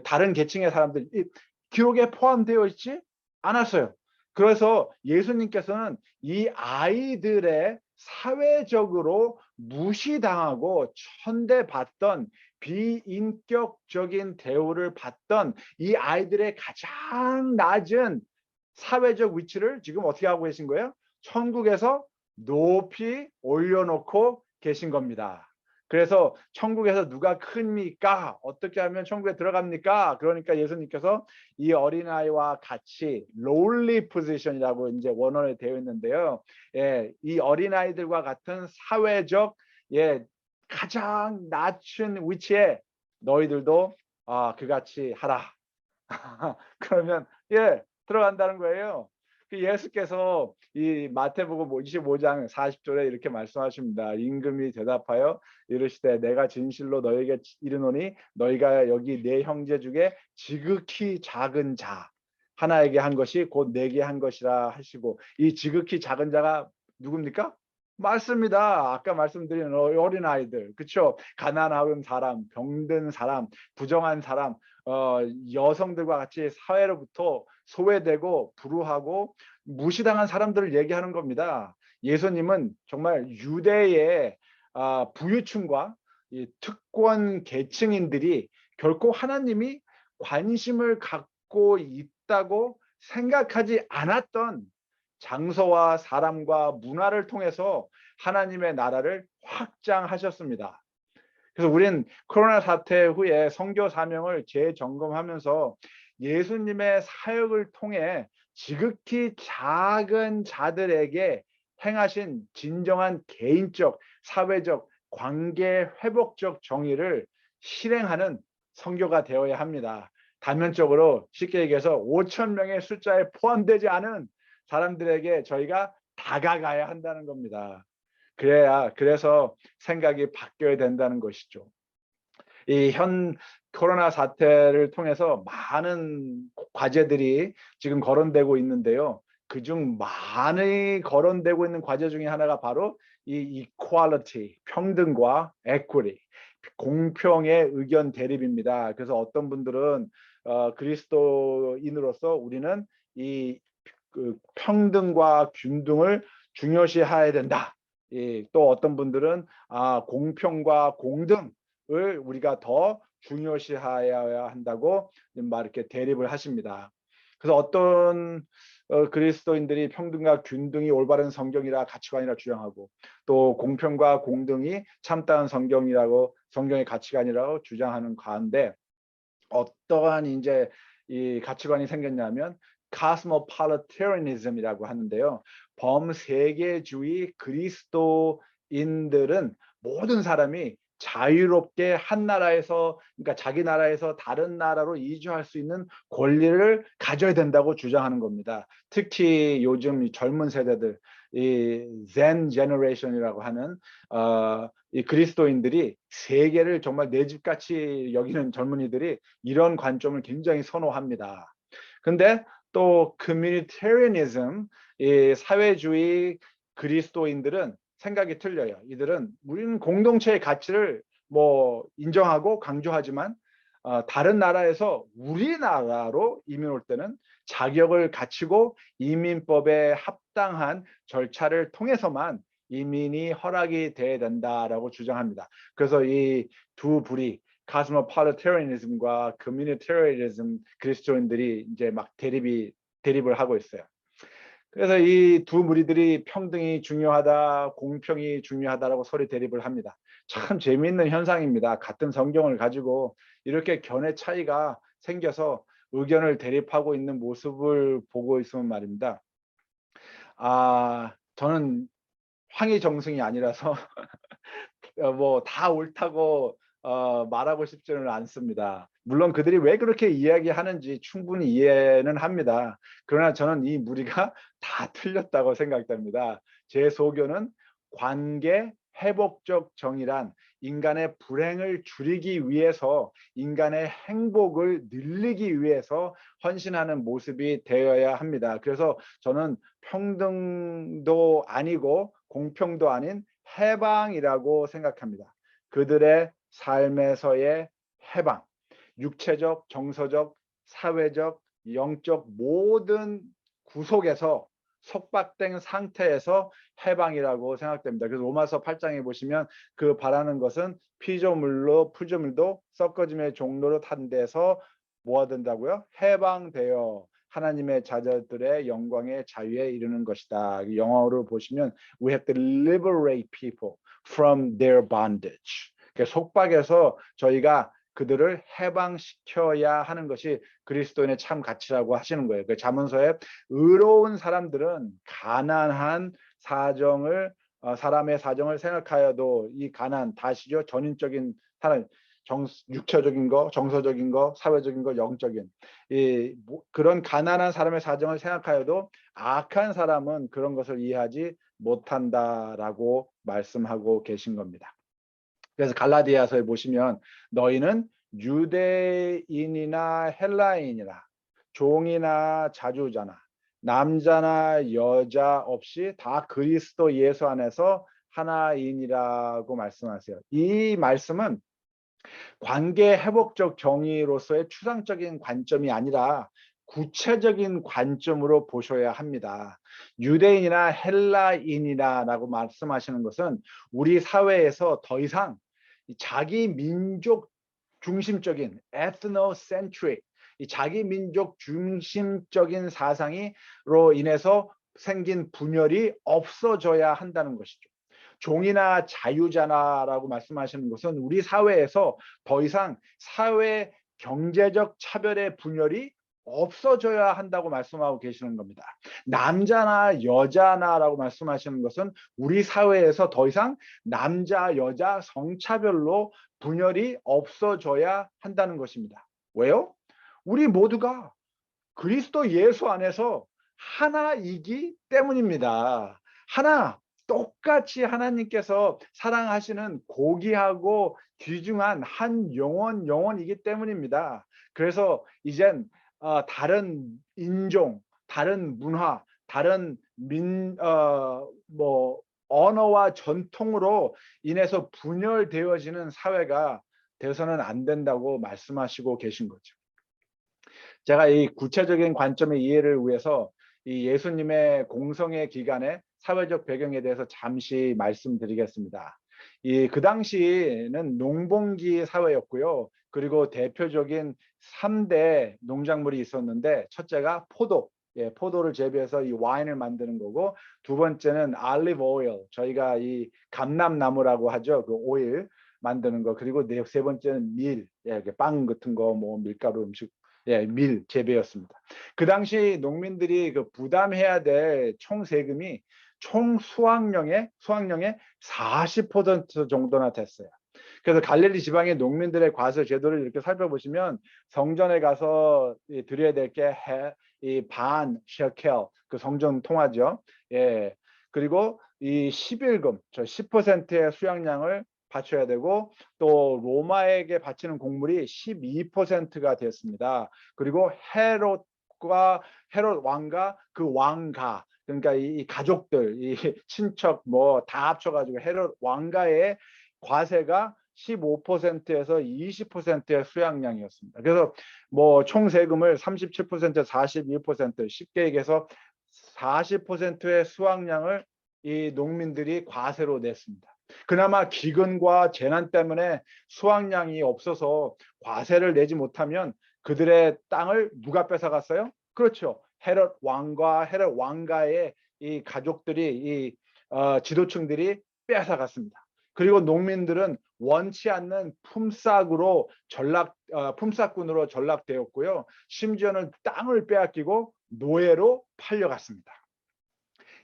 다른 계층의 사람들 이 기록에 포함되어 있지 않았어요. 그래서 예수님께서는 이 아이들의 사회적으로 무시당하고 천대받던 비인격적인 대우를 받던 이 아이들의 가장 낮은 사회적 위치를 지금 어떻게 하고 계신 거예요? 천국에서 높이 올려놓고 계신 겁니다. 그래서 천국에서 누가 큽니까? 어떻게 하면 천국에 들어갑니까? 그러니까 예수님께서 이 어린아이와 같이 lowly position이라고 이제 원어에 되어 있는데요. 이 어린아이들과 같은 사회적 가장 낮은 위치에 너희들도 그같이 하라. 그러면 들어간다는 거예요. 예수께서 이 마태복음 25장 40절에 이렇게 말씀하십니다. 임금이 대답하여 이르시되 내가 진실로 너에게 이르노니 너희가 여기 내 형제 중에 지극히 작은 자 하나에게 한 것이 곧 내게 한 것이라 하시고, 이 지극히 작은 자가 누굽니까? 맞습니다. 아까 말씀드린 어린아이들, 그렇죠? 가난한 사람, 병든 사람, 부정한 사람, 여성들과 같이 사회로부터 소외되고 불우하고 무시당한 사람들을 얘기하는 겁니다. 예수님은 정말 유대의 부유층과 이 특권 계층인들이 결코 하나님이 관심을 갖고 있다고 생각하지 않았던 장소와 사람과 문화를 통해서 하나님의 나라를 확장하셨습니다. 그래서 우린 코로나 사태 후에 선교 사명을 재점검하면서 예수님의 사역을 통해 지극히 작은 자들에게 행하신 진정한 개인적, 사회적, 관계 회복적 정의를 실행하는 선교가 되어야 합니다. 단면적으로 쉽게 얘기해서 5천 명의 숫자에 포함되지 않은 사람들에게 저희가 다가가야 한다는 겁니다. 그래서 생각이 바뀌어야 된다는 것이죠. 이 코로나 사태를 통해서 많은 과제들이 지금 거론되고 있는데요. 그중 많이 거론되고 있는 과제 중에 하나가 바로 이 equality, 평등과 equity, 공평의 의견 대립입니다. 그래서 어떤 분들은 그리스도인으로서 우리는 이 평등과 균등을 중요시해야 된다. 또 어떤 분들은 공평과 공등을 우리가 더 중요시해야 한다고 이렇게 대립을 하십니다. 그래서 어떤 그리스도인들이 평등과 균등이 올바른 성경이라 가치관이라 주장하고, 또 공평과 공등이 참다운 성경의 가치관이라고 주장하는 가운데 어떠한 이제 이 가치관이 생겼냐면 cosmopolitanism이라고 하는데요. 범세계주의 그리스도인들은 모든 사람이 자유롭게 한 나라에서, 그러니까 자기 나라에서 다른 나라로 이주할 수 있는 권리를 가져야 된다고 주장하는 겁니다. 특히 요즘 젊은 세대들, 이 Zen Generation이라고 하는 이 그리스도인들이 세계를 정말 내 집같이 여기는 젊은이들이 이런 관점을 굉장히 선호합니다. 근데 또 communitarianism, 이 사회주의 그리스도인들은 생각이 틀려요. 이들은 우리는 공동체의 가치를 인정하고 강조하지만 다른 나라에서 우리나라로 이민 올 때는 자격을 갖추고 이민법에 합당한 절차를 통해서만 이민이 허락이 돼야 된다라고 주장합니다. 그래서 이 두 부리 cosmopolitanism과 communitarianism 그리스도인들이 이제 막 대립을 하고 있어요. 그래서 이 두 무리들이 평등이 중요하다, 공평이 중요하다라고 서로 대립을 합니다. 참 재미있는 현상입니다. 같은 성경을 가지고 이렇게 견해 차이가 생겨서 의견을 대립하고 있는 모습을 보고 있으면 말입니다. 저는 황희정승이 아니라서 뭐 다 옳다고 말하고 싶지는 않습니다. 물론 그들이 왜 그렇게 이야기하는지 충분히 이해는 합니다. 그러나 저는 이 무리가 다 틀렸다고 생각됩니다. 제 소견은 관계 회복적 정의란 인간의 불행을 줄이기 위해서, 인간의 행복을 늘리기 위해서 헌신하는 모습이 되어야 합니다. 그래서 저는 평등도 아니고 공평도 아닌 해방이라고 생각합니다. 그들의 삶에서의 해방, 육체적, 정서적, 사회적, 영적 모든 구속에서, 속박된 상태에서 해방이라고 생각됩니다. 그래서 로마서 8장에 보시면 그 바라는 것은 피조물로 풀조물도 섞어짐의 종로로 탄 데서 뭐가 된다고요? 해방되어 하나님의 자녀들의 영광의 자유에 이르는 것이다. 영어로 보시면 we have to liberate people from their bondage. 속박에서 저희가 그들을 해방시켜야 하는 것이 그리스도인의 참 가치라고 하시는 거예요. 그 잠언서에 의로운 사람들은 가난한 사정을 사람의 사정을 생각하여도 이 가난 다시죠. 전인적인 사람, 육체적인 거, 정서적인 거, 사회적인 거, 영적인 그런 가난한 사람의 사정을 생각하여도 악한 사람은 그런 것을 이해하지 못한다라고 말씀하고 계신 겁니다. 그래서 갈라디아서에 보시면 너희는 유대인이나 헬라인이나 종이나 자주자나 남자나 여자 없이 다 그리스도 예수 안에서 하나인이라고 말씀하세요. 이 말씀은 관계 회복적 정의로서의 추상적인 관점이 아니라 구체적인 관점으로 보셔야 합니다. 유대인이나 헬라인이라고 말씀하시는 것은 우리 사회에서 더 이상 자기 민족 중심적인 ethnocentric, 자기 민족 중심적인 사상으로 인해서 생긴 분열이 없어져야 한다는 것이죠. 종이나 자유자나라고 말씀하시는 것은 우리 사회에서 더 이상 사회 경제적 차별의 분열이 없어져야 한다고 말씀하고 계시는 겁니다. 남자나 여자나라고 말씀하시는 것은 우리 사회에서 더 이상 남자 여자 성차별로 분열이 없어져야 한다는 것입니다. 왜요? 우리 모두가 그리스도 예수 안에서 하나이기 때문입니다. 하나, 똑같이 하나님께서 사랑하시는 고귀하고 귀중한 한 영혼이기 때문입니다. 그래서 이젠 다른 인종, 다른 문화, 다른 언어와 전통으로 인해서 분열되어지는 사회가 되어서는 안 된다고 말씀하시고 계신 거죠. 제가 이 구체적인 관점의 이해를 위해서 이 예수님의 공성의 기간에 사회적 배경에 대해서 잠시 말씀드리겠습니다. 그 당시는 농번기 사회였고요. 그리고 대표적인 3대 농작물이 있었는데 첫째가 포도, 포도를 재배해서 이 와인을 만드는 거고, 두 번째는 올리브 오일, 저희가 이 감람나무라고 하죠. 그 오일 만드는 거. 그리고 세 번째는 밀, 빵 같은 거, 뭐 밀가루 음식, 밀 재배였습니다. 그 당시 농민들이 그 부담해야 될 총 세금이 총 수확량의 40% 정도나 됐어요. 그래서 갈릴리 지방의 농민들의 과세 제도를 이렇게 살펴보시면 성전에 가서 드려야 될 게 이 반 셰켈, 그 성전 통화죠. 그리고 이 11금, 저 10%의 수확량을 바쳐야 되고, 또 로마에게 바치는 곡물이 12%가 됐습니다. 그리고 헤롯 왕과 그 왕가, 그러니까 이 가족들, 이 친척 뭐 다 합쳐가지고 헤롯 왕가의 과세가 15%에서 20%의 수확량이었습니다. 그래서 뭐 총 세금을 37%, 42%, 쉽게 얘기해서 40%의 수확량을 이 농민들이 과세로 냈습니다. 그나마 기근과 재난 때문에 수확량이 없어서 과세를 내지 못하면 그들의 땅을 누가 뺏어갔어요? 그렇죠. 헤롯 왕과 헤롯 왕가의 이 가족들이, 이 지도층들이 뺏어갔습니다. 그리고 농민들은 원치 않는 품삯군으로 전락되었고요. 심지어는 땅을 빼앗기고 노예로 팔려갔습니다.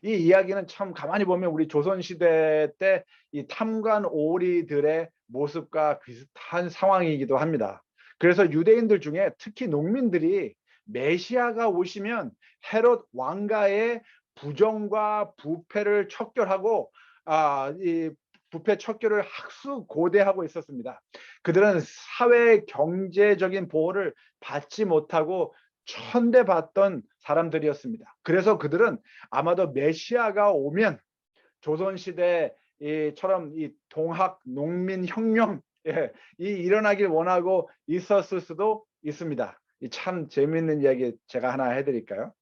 이 이야기는 참 가만히 보면 우리 조선시대 때 이 탐관 오리들의 모습과 비슷한 상황이기도 합니다. 그래서 유대인들 중에 특히 농민들이 메시아가 오시면 헤롯 왕가의 부정과 부패를 척결하고 이 부패 척결을 학수고대하고 있었습니다. 그들은 사회 경제적인 보호를 받지 못하고 천대받던 사람들이었습니다. 그래서 그들은 아마도 메시아가 오면 조선시대처럼 이 동학 농민 혁명 이 일어나길 원하고 있었을 수도 있습니다. 참 재미있는 이야기 제가 하나 해드릴까요?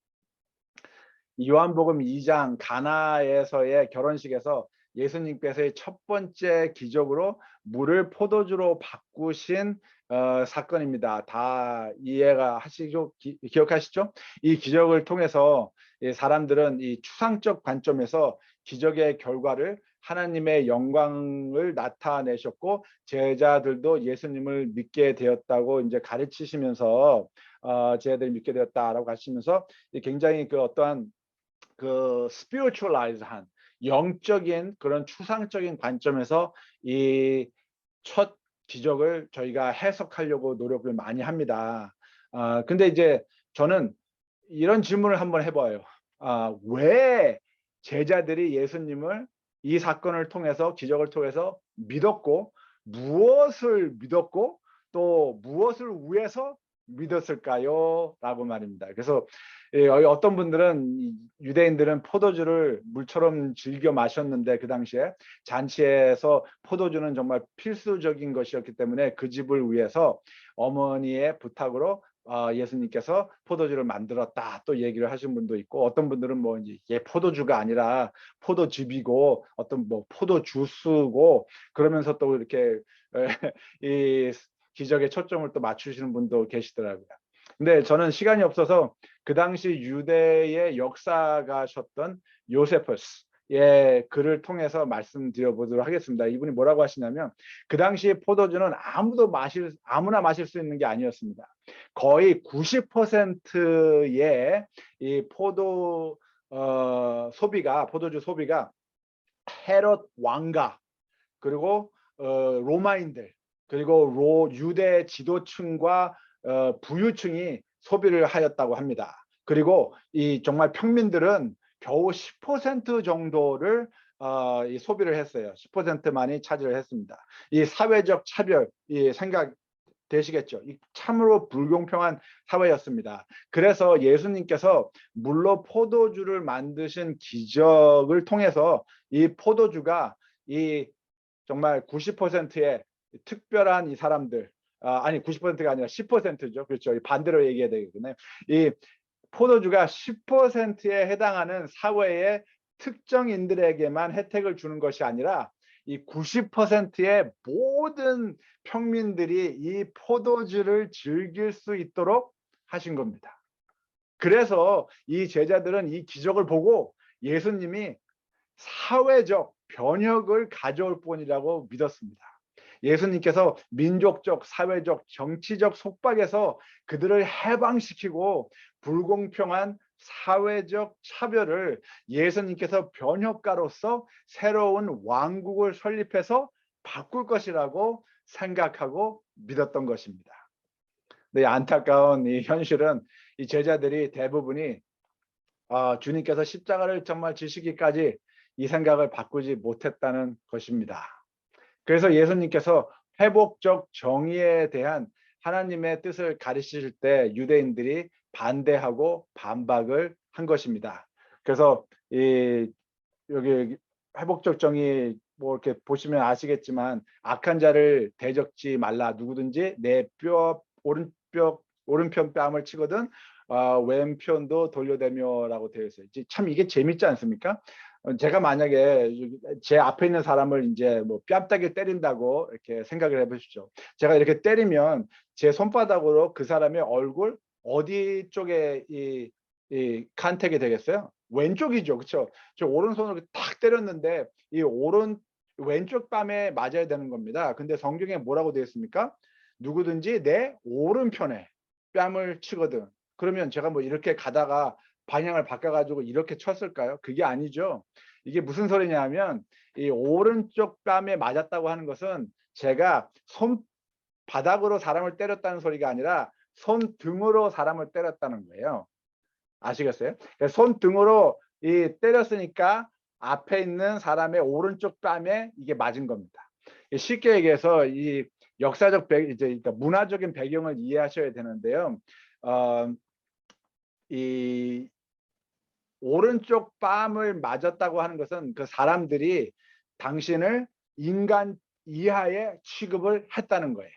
요한복음 2장 가나에서의 결혼식에서 예수님께서의 첫 번째 기적으로 물을 포도주로 바꾸신 사건입니다. 다 이해가 하시죠? 기억하시죠? 이 기적을 통해서 사람들은 이 추상적 관점에서 기적의 결과를 하나님의 영광을 나타내셨고 제자들도 예수님을 믿게 되었다고 이제 가르치시면서 제자들이 믿게 되었다라고 하시면서 굉장히 그 어떠한 그 스피리추얼라이즈한 영적인 그런 추상적인 관점에서 이 첫 기적을 저희가 해석하려고 노력을 많이 합니다. 근데 이제 저는 이런 질문을 한번 해봐요. 왜 제자들이 예수님을 이 사건을 통해서 기적을 통해서 믿었고 무엇을 믿었고 또 무엇을 위해서 믿었을까요? 라고 말입니다. 그래서 어떤 분들은 유대인들은 포도주를 물처럼 즐겨 마셨는데 그 당시에 잔치에서 포도주는 정말 필수적인 것이었기 때문에 그 집을 위해서 어머니의 부탁으로 예수님께서 포도주를 만들었다 또 얘기를 하신 분도 있고 어떤 분들은 뭐 이제 포도주가 아니라 포도즙이고 어떤 뭐 포도주스고 그러면서 또 이렇게 이 기적에 초점을 또 맞추시는 분도 계시더라고요. 근데 저는 시간이 없어서 그 당시 유대의 역사가셨던 요세푸스의 글을 통해서 말씀드려 보도록 하겠습니다. 이분이 뭐라고 하시냐면 그 당시 포도주는 아무나 마실 수 있는 게 아니었습니다. 거의 90%의 이 포도주 소비가 헤롯 왕가 그리고 로마인들 그리고 유대 지도층과 부유층이 소비를 하였다고 합니다. 그리고 이 정말 평민들은 겨우 10% 정도를 이 소비를 했어요. 10%만이 차지를 했습니다. 이 사회적 차별, 이 생각 되시겠죠? 참으로 불공평한 사회였습니다. 그래서 예수님께서 물로 포도주를 만드신 기적을 통해서 이 포도주가 이 정말 90%의 특별한 이 사람들, 아니 90%가 아니라 10%죠. 그렇죠. 반대로 얘기해야 되겠네요. 이 포도주가 10%에 해당하는 사회의 특정인들에게만 혜택을 주는 것이 아니라 이 90%의 모든 평민들이 이 포도주를 즐길 수 있도록 하신 겁니다. 그래서 이 제자들은 이 기적을 보고 예수님이 사회적 변혁을 가져올 뿐이라고 믿었습니다. 예수님께서 민족적, 사회적, 정치적 속박에서 그들을 해방시키고 불공평한 사회적 차별을 예수님께서 변혁가로서 새로운 왕국을 설립해서 바꿀 것이라고 생각하고 믿었던 것입니다. 네, 안타까운 이 현실은 이 제자들이 대부분이 주님께서 십자가를 정말 지시기까지 이 생각을 바꾸지 못했다는 것입니다. 그래서 예수님께서 회복적 정의에 대한 하나님의 뜻을 가르치실 때 유대인들이 반대하고 반박을 한 것입니다. 그래서 여기 회복적 정의 뭐 이렇게 보시면 아시겠지만 악한 자를 대적지 말라. 누구든지 내 오른편 뺨을 치거든 왼편도 돌려대며라고 되어 있어요. 참 이게 재밌지 않습니까? 제가 만약에 제 앞에 있는 사람을 이제 뭐 뺨따기 때린다고 이렇게 생각을 해보십시오. 제가 이렇게 때리면 제 손바닥으로 그 사람의 얼굴 어디 쪽에 이 컨택이 되겠어요? 왼쪽이죠, 그렇죠? 저 오른손으로 탁 때렸는데 이 오른 왼쪽 뺨에 맞아야 되는 겁니다. 근데 성경에 뭐라고 되어 있습니까? 누구든지 내 오른편에 뺨을 치거든. 그러면 제가 뭐 이렇게 가다가 방향을 바꿔가지고 이렇게 쳤을까요? 그게 아니죠. 이게 무슨 소리냐면 이 오른쪽 뺨에 맞았다고 하는 것은 제가 손바닥으로 사람을 때렸다는 소리가 아니라 손등으로 사람을 때렸다는 거예요. 아시겠어요? 손등으로 때렸으니까 앞에 있는 사람의 오른쪽 뺨에 이게 맞은 겁니다. 쉽게 얘기해서 이 역사적 그러니까 문화적인 배경을 이해하셔야 되는데요. 이 오른쪽 뺨을 맞았다고 하는 것은 그 사람들이 당신을 인간 이하의 취급을 했다는 거예요.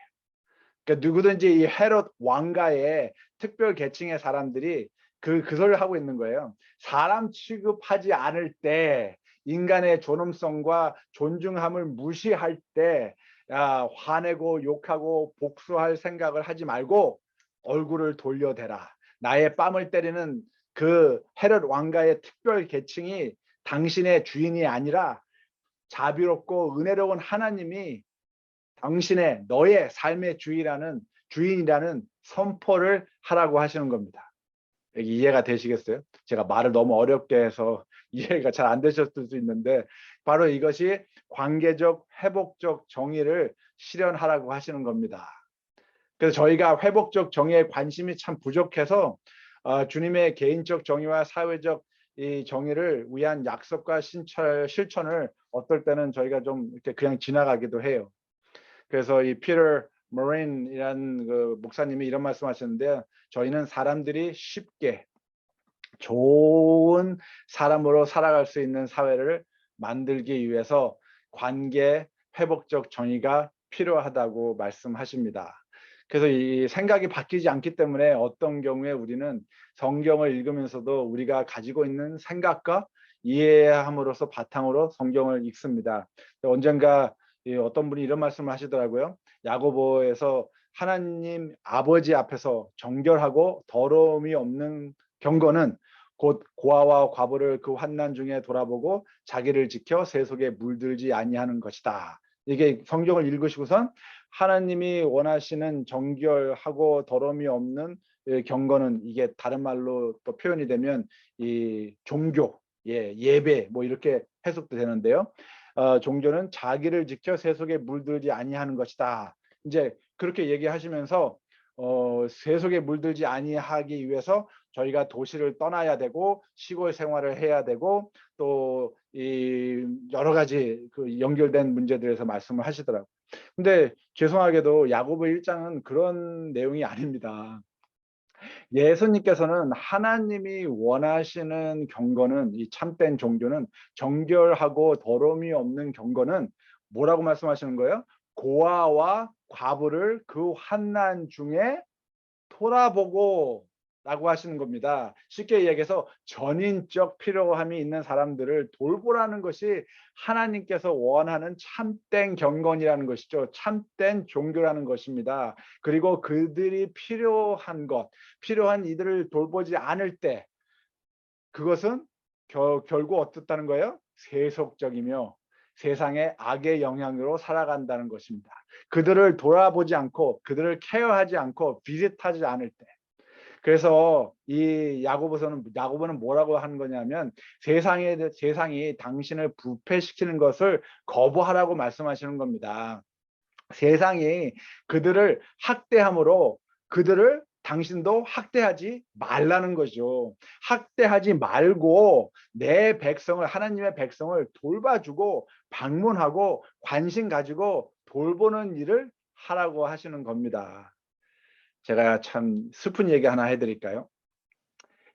그러니까 누구든지 이 헤롯 왕가의 특별 계층의 사람들이 그 소리를 하고 있는 거예요. 사람 취급하지 않을 때, 인간의 존엄성과 존중함을 무시할 때 화내고 욕하고 복수할 생각을 하지 말고 얼굴을 돌려대라. 나의 뺨을 때리는 그 헤롯 왕가의 특별 계층이 당신의 주인이 아니라 자비롭고 은혜로운 하나님이 당신의 너의 삶의 주인이라는 선포를 하라고 하시는 겁니다. 여기 이해가 되시겠어요? 제가 말을 너무 어렵게 해서 이해가 잘 안 되셨을 수 있는데 바로 이것이 관계적 회복적 정의를 실현하라고 하시는 겁니다. 그래서 저희가 회복적 정의에 관심이 참 부족해서 주님의 개인적 정의와 사회적 이 정의를 위한 약속과 실천을 어떨 때는 저희가 좀 이렇게 그냥 지나가기도 해요. 그래서 이 피터 머린이라는 그 목사님이 이런 말씀하셨는데 저희는 사람들이 쉽게 좋은 사람으로 살아갈 수 있는 사회를 만들기 위해서 관계 회복적 정의가 필요하다고 말씀하십니다. 그래서 이 생각이 바뀌지 않기 때문에 어떤 경우에 우리는 성경을 읽으면서도 우리가 가지고 있는 생각과 이해함으로써 바탕으로 성경을 읽습니다. 언젠가 어떤 분이 이런 말씀을 하시더라고요. 야고보에서 하나님 아버지 앞에서 정결하고 더러움이 없는 경건은 곧 고아와 과부를 그 환난 중에 돌아보고 자기를 지켜 세속에 물들지 아니하는 것이다. 이게 성경을 읽으시고선 하나님이 원하시는 정결하고 더러움이 없는 경건은 이게 다른 말로 또 표현이 되면 이 종교, 예배 뭐 이렇게 해석도 되는데요. 종교는 자기를 지켜 세속에 물들지 아니하는 것이다. 이제 그렇게 얘기하시면서 세속에 물들지 아니하기 위해서 저희가 도시를 떠나야 되고 시골 생활을 해야 되고 또 이 여러 가지 그 연결된 문제들에서 말씀을 하시더라고요. 근데 죄송하게도 야고보 1장은 그런 내용이 아닙니다. 예수님께서는 하나님이 원하시는 경건은 이 참된 종교는 정결하고 더러움이 없는 경건은 뭐라고 말씀하시는 거예요? 고아와 과부를 그 환난 중에 돌아보고 라고 하시는 겁니다. 쉽게 이야기해서 전인적 필요함이 있는 사람들을 돌보라는 것이 하나님께서 원하는 참된 경건이라는 것이죠. 참된 종교라는 것입니다. 그리고 그들이 필요한 이들을 돌보지 않을 때 그것은 결국 어떻다는 거예요? 세속적이며 세상의 악의 영향으로 살아간다는 것입니다. 그들을 돌아보지 않고 그들을 케어하지 않고 비짓하지 않을 때 그래서 이 야고보는 뭐라고 하는 거냐면 세상이 당신을 부패시키는 것을 거부하라고 말씀하시는 겁니다. 세상이 그들을 학대함으로 그들을 당신도 학대하지 말라는 거죠. 학대하지 말고 내 백성을 하나님의 백성을 돌봐주고 방문하고 관심 가지고 돌보는 일을 하라고 하시는 겁니다. 제가 참 슬픈 얘기 하나 해드릴까요?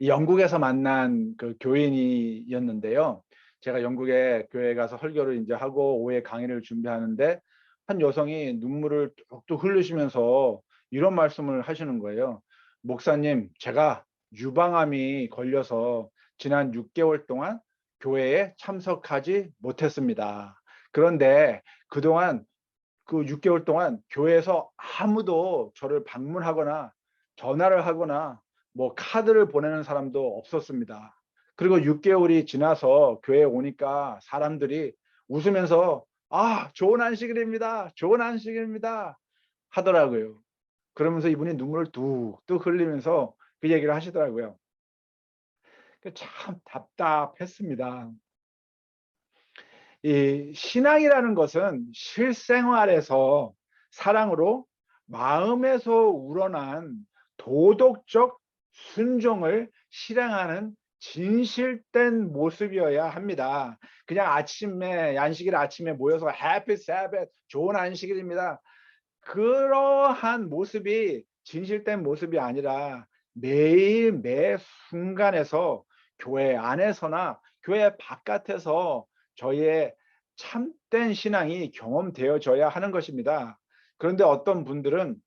영국에서 만난 그 교인이었는데요. 제가 영국에 교회 가서 설교를 이제 하고 오후에 강의를 준비하는데 한 여성이 눈물을 뚝뚝 흘리시면서 이런 말씀을 하시는 거예요. 목사님, 제가 유방암이 걸려서 지난 6개월 동안 교회에 참석하지 못했습니다. 그런데 그동안 그 6개월 동안 교회에서 아무도 저를 방문하거나 전화를 하거나 뭐 카드를 보내는 사람도 없었습니다. 그리고 6개월이 지나서 교회에 오니까 사람들이 웃으면서 아, 좋은 안식일입니다. 좋은 안식일입니다. 하더라고요. 그러면서 이분이 눈물을 뚝뚝 흘리면서 그 얘기를 하시더라고요. 참 답답했습니다. 이 신앙이라는 것은 실생활에서 사랑으로 마음에서 우러난 도덕적 순종을 실행하는 진실된 모습이어야 합니다. 그냥 아침에 안식일 아침에 모여서 해피 사bat 좋은 안식일입니다. 그러한 모습이 진실된 모습이 아니라 매일 매 순간에서 교회 안에서나 교회 바깥에서 저희의 참된 신앙이 경험되어져야 하는 것입니다. 그런데 어떤 분들은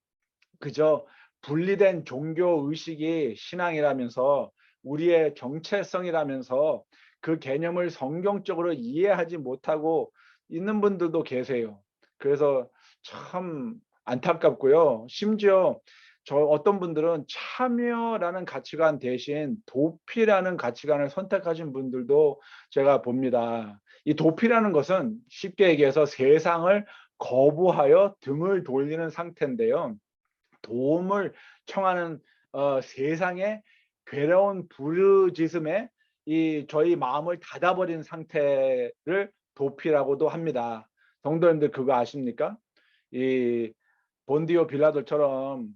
그저 분리된 종교 의식이 신앙이라면서 우리의 정체성이라면서 그 개념을 성경적으로 이해하지 못하고 있는 분들도 계세요. 그래서 참 안타깝고요. 심지어 어떤 분들은 참여라는 가치관 대신 도피라는 가치관을 선택하신 분들도 제가 봅니다. 이 도피라는 것은 쉽게 얘기해서 세상을 거부하여 등을 돌리는 상태인데요. 도움을 청하는 세상의 괴로운 부르짖음에 저희 마음을 닫아버린 상태를 도피라고도 합니다. 성도님들 그거 아십니까? 이 본디오 빌라도처럼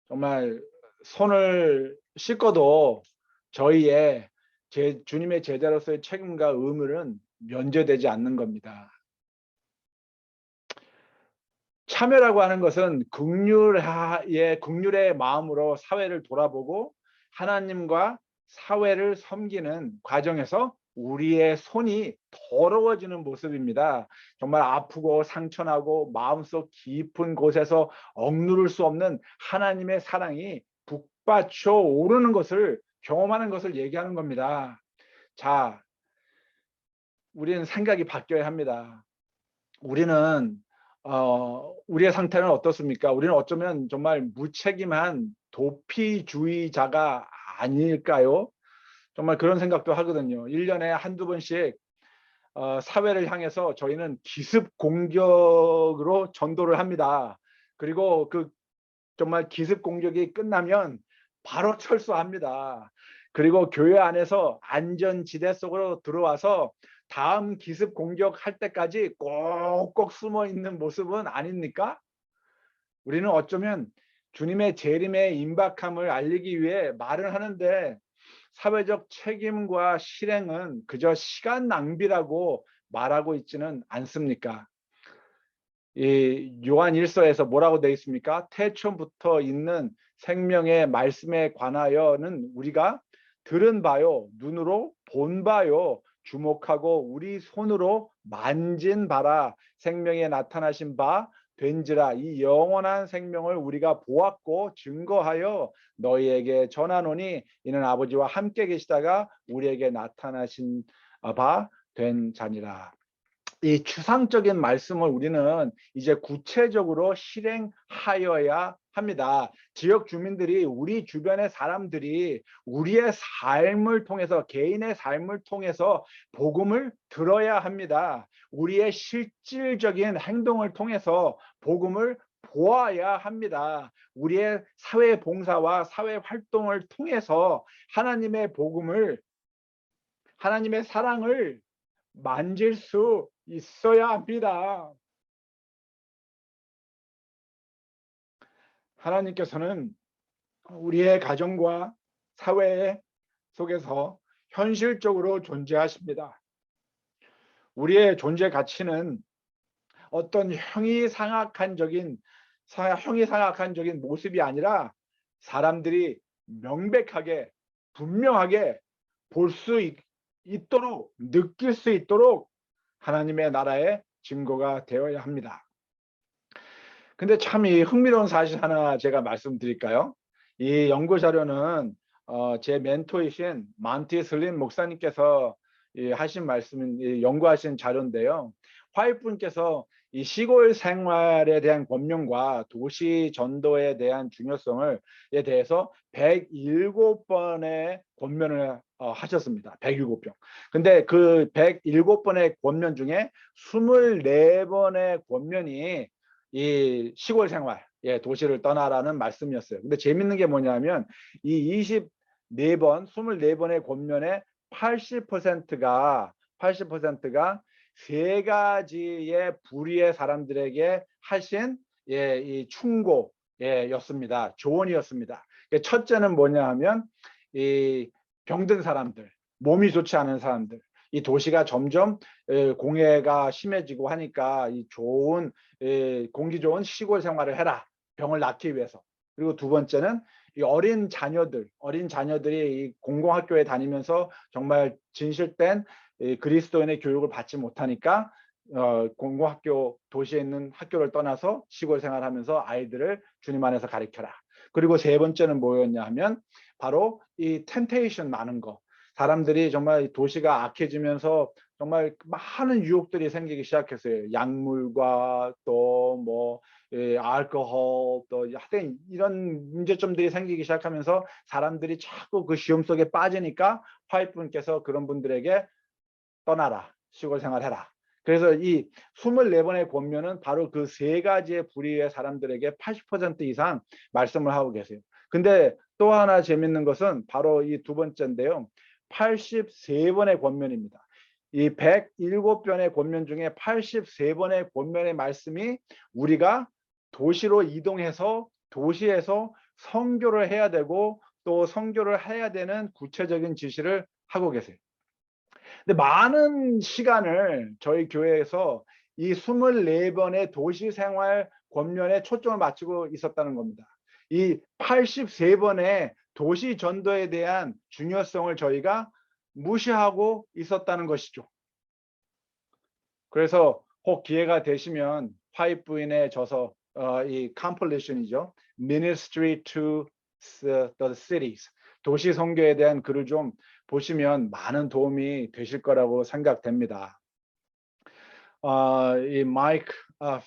정말 손을 씻고도 저희의 주님의 제자로서의 책임과 의무는 면제되지 않는 겁니다. 참여라고 하는 것은 긍휼의 마음으로 사회를 돌아보고 하나님과 사회를 섬기는 과정에서 우리의 손이 더러워지는 모습입니다. 정말 아프고 상처나고 마음속 깊은 곳에서 억누를 수 없는 하나님의 사랑이 북받쳐 오르는 것을 경험하는 것을 얘기하는 겁니다. 자, 우리는 생각이 바뀌어야 합니다. 우리는 우리의 상태는 어떻습니까? 우리는 어쩌면 정말 무책임한 도피주의자가 아닐까요? 정말 그런 생각도 하거든요. 1년에 한두 번씩 사회를 향해서 저희는 기습 공격으로 전도를 합니다. 그리고 그 정말 기습 공격이 끝나면 바로 철수합니다. 그리고 교회 안에서 안전지대 속으로 들어와서 다음 기습 공격할 때까지 꼭꼭 숨어 있는 모습은 아닙니까? 우리는 어쩌면 주님의 재림의 임박함을 알리기 위해 말을 하는데 사회적 책임과 실행은 그저 시간 낭비라고 말하고 있지는 않습니까? 이 요한 1서에서 뭐라고 되어 있습니까? 태초부터 있는 생명의 말씀에 관하여는 우리가 들은 바요, 눈으로 본 바요, 주목하고 우리 손으로 만진 바라 생명에 나타나신 바 된지라. 이 영원한 생명을 우리가 보았고 증거하여 너희에게 전하노니 이는 아버지와 함께 계시다가 우리에게 나타나신 바 된 자니라. 이 추상적인 말씀을 우리는 이제 구체적으로 실행하여야 합니다. 지역 주민들이 우리 주변의 사람들이 우리의 삶을 통해서 개인의 삶을 통해서 복음을 들어야 합니다. 우리의 실질적인 행동을 통해서 복음을 보아야 합니다. 우리의 사회 봉사와 사회 활동을 통해서 하나님의 복음을 하나님의 사랑을 만질 수 있어야 합니다. 하나님께서는 우리의 가정과 사회 속에서 현실적으로 존재하십니다. 우리의 존재 가치는 어떤 형이상학한적인 모습이 아니라 사람들이 명백하게 분명하게 볼 수 있도록 느낄 수 있도록 하나님의 나라의 증거가 되어야 합니다. 근데 참 이 흥미로운 사실 하나 제가 말씀드릴까요? 이 연구 자료는 제 멘토이신 만티슬린 목사님께서 하신 말씀, 연구하신 자료인데요. 화이트분께서 이 시골 생활에 대한 권면과 도시 전도에 대한 중요성을 에 대해서 107번의 권면을 하셨습니다. 107번. 근데 그 107번의 권면 중에 24번의 권면이 이 시골 생활, 도시를 떠나라는 말씀이었어요. 근데 재밌는 게 뭐냐면 이 24번, 24번의 권면의 80%가 세 가지의 부류의 사람들에게 하신 이 충고였습니다. 조언이었습니다. 첫째는 뭐냐 하면 이 병든 사람들, 몸이 좋지 않은 사람들, 이 도시가 점점 공해가 심해지고 하니까 이 좋은 공기 좋은 시골 생활을 해라. 병을 낫기 위해서. 그리고 두 번째는 이 어린 자녀들이 이 공공학교에 다니면서 정말 진실된 그리스도인의 교육을 받지 못하니까 공공학교 도시에 있는 학교를 떠나서 시골 생활하면서 아이들을 주님 안에서 가르쳐라. 그리고 세 번째는 뭐였냐 하면 바로 이 템테이션 많은 거. 사람들이 정말 도시가 악해지면서 정말 많은 유혹들이 생기기 시작했어요. 약물과 또 뭐 알코올 또 하여튼 이런 문제점들이 생기기 시작하면서 사람들이 자꾸 그 시험 속에 빠지니까 화이트분께서 그런 분들에게 떠나라, 시골 생활해라. 그래서 이 24번의 권면은 바로 그 세 가지의 부류의 사람들에게 80% 이상 말씀을 하고 계세요. 근데 또 하나 재밌는 것은 바로 이 두 번째인데요. 83번의 권면입니다. 이 107번의 권면 중에 83번의 권면의 말씀이 우리가 도시로 이동해서 도시에서 선교를 해야 되고 또 선교를 해야 되는 구체적인 지시를 하고 계세요. 근데 많은 시간을 저희 교회에서 이 24번의 도시생활 권면에 초점을 맞추고 있었다는 겁니다. 이 83번의 도시 전도에 대한 중요성을 저희가 무시하고 있었다는 것이죠. 그래서 혹 기회가 되시면 화이트부인의 저서 이 컴플리션이죠. Ministry to the Cities. 도시 선교에 대한 글을 좀 보시면 많은 도움이 되실 거라고 생각됩니다. 이 마이크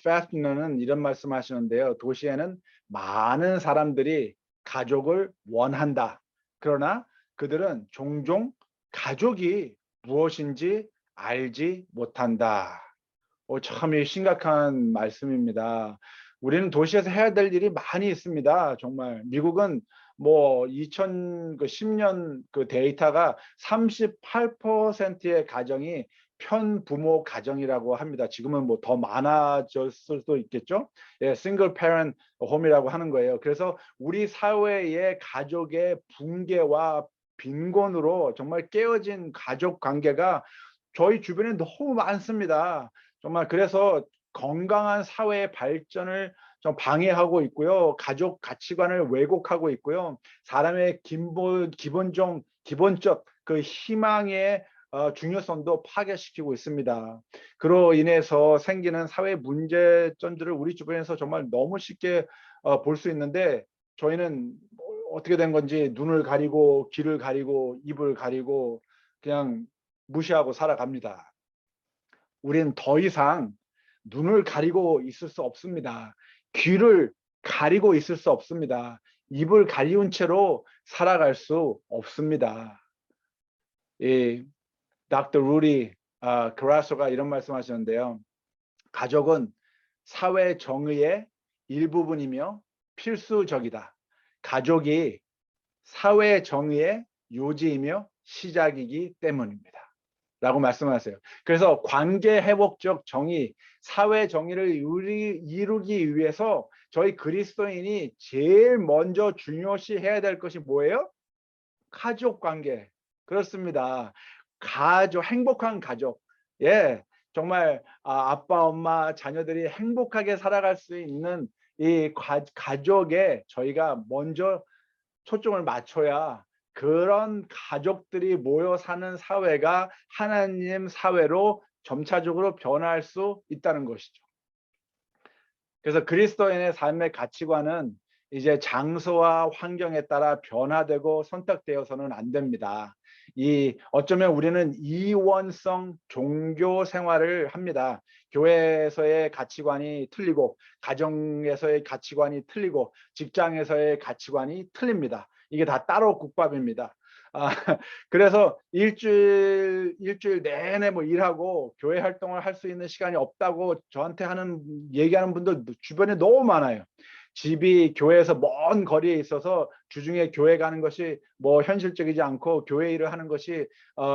패스너는 이런 말씀하시는데요. 도시에는 많은 사람들이 가족을 원한다. 그러나 그들은 종종 가족이 무엇인지 알지 못한다. 참 심각한 말씀입니다. 우리는 도시에서 해야 될 일이 많이 있습니다. 정말 미국은 뭐 2010년 그 데이터가 38%의 가정이 편부모 가정이라고 합니다. 지금은 뭐 더 많아졌을 수도 있겠죠. 싱글 패런 홈이라고 하는 거예요. 그래서 우리 사회의 가족의 붕괴와 빈곤으로 정말 깨어진 가족 관계가 저희 주변에 너무 많습니다. 정말 그래서 건강한 사회의 발전을 좀 방해하고 있고요. 가족 가치관을 왜곡하고 있고요. 사람의 기본적 그 희망의 중요성도 파괴시키고 있습니다. 그로 인해서 생기는 사회 문제점들을 우리 주변에서 정말 너무 쉽게 볼 수 있는데 저희는 어떻게 된 건지 눈을 가리고 귀를 가리고 입을 가리고 그냥 무시하고 살아갑니다. 우리는 더 이상 눈을 가리고 있을 수 없습니다. 귀를 가리고 있을 수 없습니다. 입을 가리운 채로 살아갈 수 없습니다. 이 닥터 루디 그라소가 이런 말씀하셨는데요. 가족은 사회 정의의 일부분이며 필수적이다. 가족이 사회 정의의 요지이며 시작이기 때문입니다. 라고 말씀하세요. 그래서 관계 회복적 정의, 사회 정의를 이루기 위해서 저희 그리스도인이 제일 먼저 중요시해야 될 것이 뭐예요? 가족 관계. 그렇습니다. 가족, 행복한 가족. 정말 아빠, 엄마, 자녀들이 행복하게 살아갈 수 있는 이 가족에 저희가 먼저 초점을 맞춰야 그런 가족들이 모여 사는 사회가 하나님 사회로 점차적으로 변화할 수 있다는 것이죠. 그래서 그리스도인의 삶의 가치관은 이제 장소와 환경에 따라 변화되고 선택되어서는 안 됩니다. 이 어쩌면 우리는 이원성 종교 생활을 합니다. 교회에서의 가치관이 틀리고 가정에서의 가치관이 틀리고 직장에서의 가치관이 틀립니다. 이게 다 따로 국밥입니다. 그래서 일주일 내내 뭐 일하고 교회 활동을 할 수 있는 시간이 없다고 저한테 얘기하는 분들 주변에 너무 많아요. 집이 교회에서 먼 거리에 있어서 주중에 교회 가는 것이 뭐 현실적이지 않고 교회 일을 하는 것이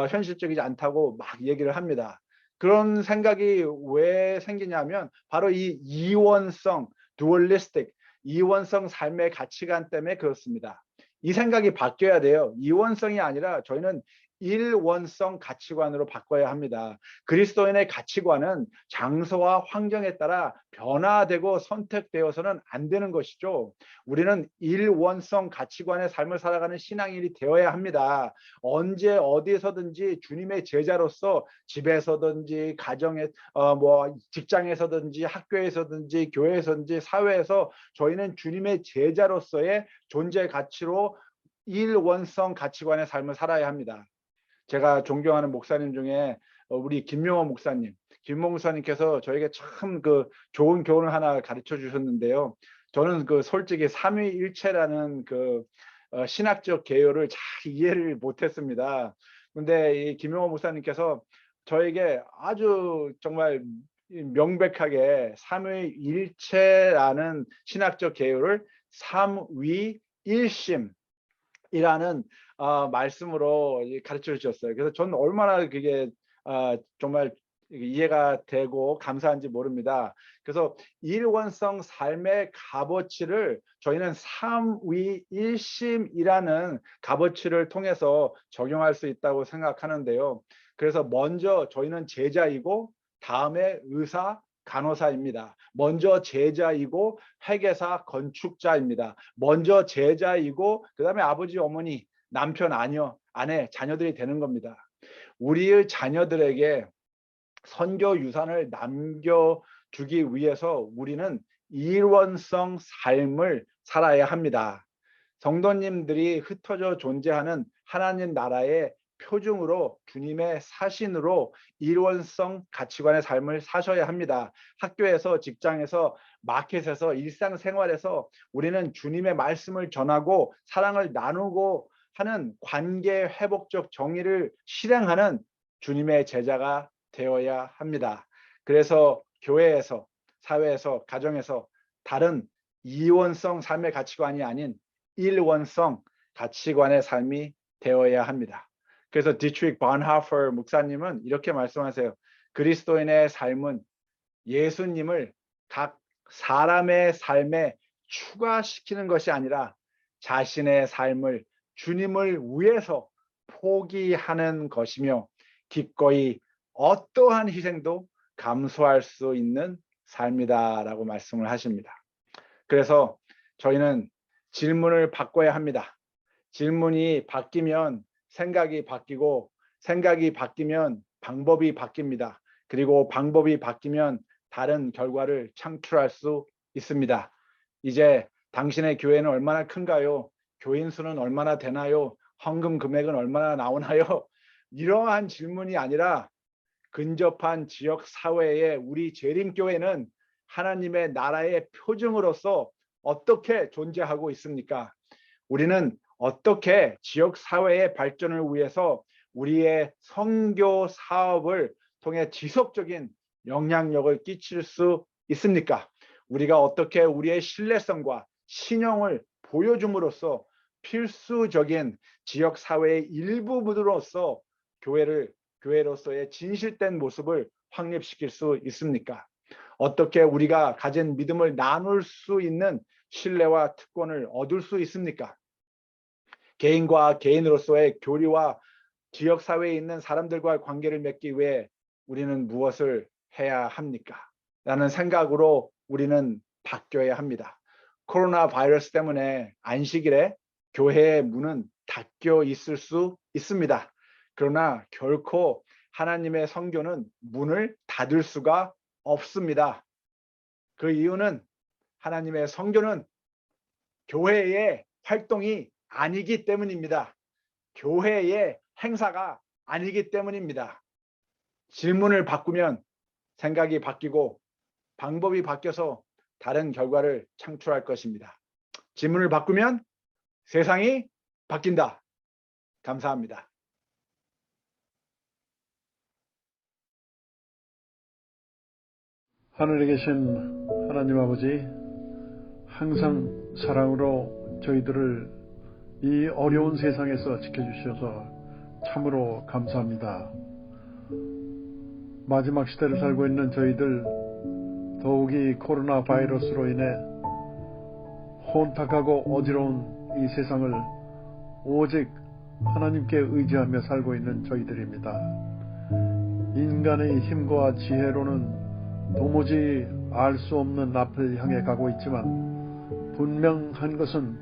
현실적이지 않다고 막 얘기를 합니다. 그런 생각이 왜 생기냐면 바로 이 이원성, dualistic, 이원성 삶의 가치관 때문에 그렇습니다. 이 생각이 바뀌어야 돼요. 이원성이 아니라 저희는 일원성 가치관으로 바꿔야 합니다. 그리스도인의 가치관은 장소와 환경에 따라 변화되고 선택되어서는 안 되는 것이죠. 우리는 일원성 가치관의 삶을 살아가는 신앙인이 되어야 합니다. 언제 어디서든지 주님의 제자로서 집에서든지 가정에 뭐 직장에서든지 학교에서든지 교회에서든지 사회에서 저희는 주님의 제자로서의 존재 가치로 일원성 가치관의 삶을 살아야 합니다. 제가 존경하는 목사님 중에 우리 김명호 목사님께서 저에게 참 그 좋은 교훈을 하나 가르쳐 주셨는데요. 저는 그 솔직히 삼위일체라는 그 신학적 개요를 잘 이해를 못했습니다. 근데 이 김명호 목사님께서 저에게 아주 정말 명백하게 삼위일체라는 신학적 개요를 삼위일심이라는 말씀으로 가르쳐 주셨어요. 그래서 저는 얼마나 그게 정말 이해가 되고 감사한지 모릅니다. 그래서 일원성 삶의 값어치를 저희는 삼위일심이라는 값어치를 통해서 적용할 수 있다고 생각하는데요. 그래서 먼저 저희는 제자이고 다음에 의사, 간호사입니다. 먼저 제자이고 회계사, 건축자입니다. 먼저 제자이고 그다음에 아버지, 어머니, 남편, 아내, 자녀들이 되는 겁니다. 우리의 자녀들에게 선교 유산을 남겨주기 위해서 우리는 일원성 삶을 살아야 합니다. 성도님들이 흩어져 존재하는 하나님 나라의 표징으로 주님의 사신으로 일원성 가치관의 삶을 사셔야 합니다. 학교에서, 직장에서, 마켓에서, 일상생활에서 우리는 주님의 말씀을 전하고 사랑을 나누고 하는 관계 회복적 정의를 실행하는 주님의 제자가 되어야 합니다. 그래서 교회에서, 사회에서, 가정에서 다른 이원성 삶의 가치관이 아닌 일원성 가치관의 삶이 되어야 합니다. 그래서 디트리히 본하퍼 목사님은 이렇게 말씀하세요. 그리스도인의 삶은 예수님을 각 사람의 삶에 추가시키는 것이 아니라 자신의 삶을 주님을 위해서 포기하는 것이며 기꺼이 어떠한 희생도 감수할 수 있는 삶이다라고 말씀을 하십니다. 그래서 저희는 질문을 바꿔야 합니다. 질문이 바뀌면 생각이 바뀌고 생각이 바뀌면 방법이 바뀝니다. 그리고 방법이 바뀌면 다른 결과를 창출할 수 있습니다. 이제 당신의 교회는 얼마나 큰가요? 교인 수는 얼마나 되나요? 헌금 금액은 얼마나 나오나요? 이러한 질문이 아니라 근접한 지역 사회에 우리 재림교회는 하나님의 나라의 표징으로서 어떻게 존재하고 있습니까? 우리는 어떻게 지역 사회의 발전을 위해서 우리의 선교 사업을 통해 지속적인 영향력을 끼칠 수 있습니까? 우리가 어떻게 우리의 신뢰성과 신용을 보여줌으로써 필수적인 지역 사회의 일부분으로서 교회로서의 진실된 모습을 확립시킬 수 있습니까? 어떻게 우리가 가진 믿음을 나눌 수 있는 신뢰와 특권을 얻을 수 있습니까? 개인과 개인으로서의 교류와 지역 사회에 있는 사람들과의 관계를 맺기 위해 우리는 무엇을 해야 합니까? 라는 생각으로 우리는 바뀌어야 합니다. 코로나 바이러스 때문에 안식일에 교회의 문은 닫혀 있을 수 있습니다. 그러나 결코 하나님의 선교는 문을 닫을 수가 없습니다. 그 이유는 하나님의 선교는 교회의 활동이 아니기 때문입니다. 교회의 행사가 아니기 때문입니다. 질문을 바꾸면 생각이 바뀌고 방법이 바뀌어서 다른 결과를 창출할 것입니다. 질문을 바꾸면 세상이 바뀐다. 감사합니다. 하늘에 계신 하나님 아버지, 항상 사랑으로 저희들을 이 어려운 세상에서 지켜주셔서 참으로 감사합니다. 마지막 시대를 살고 있는 저희들, 더욱이 코로나 바이러스로 인해 혼탁하고 어지러운 이 세상을 오직 하나님께 의지하며 살고 있는 저희들입니다. 인간의 힘과 지혜로는 도무지 알 수 없는 앞을 향해 가고 있지만 분명한 것은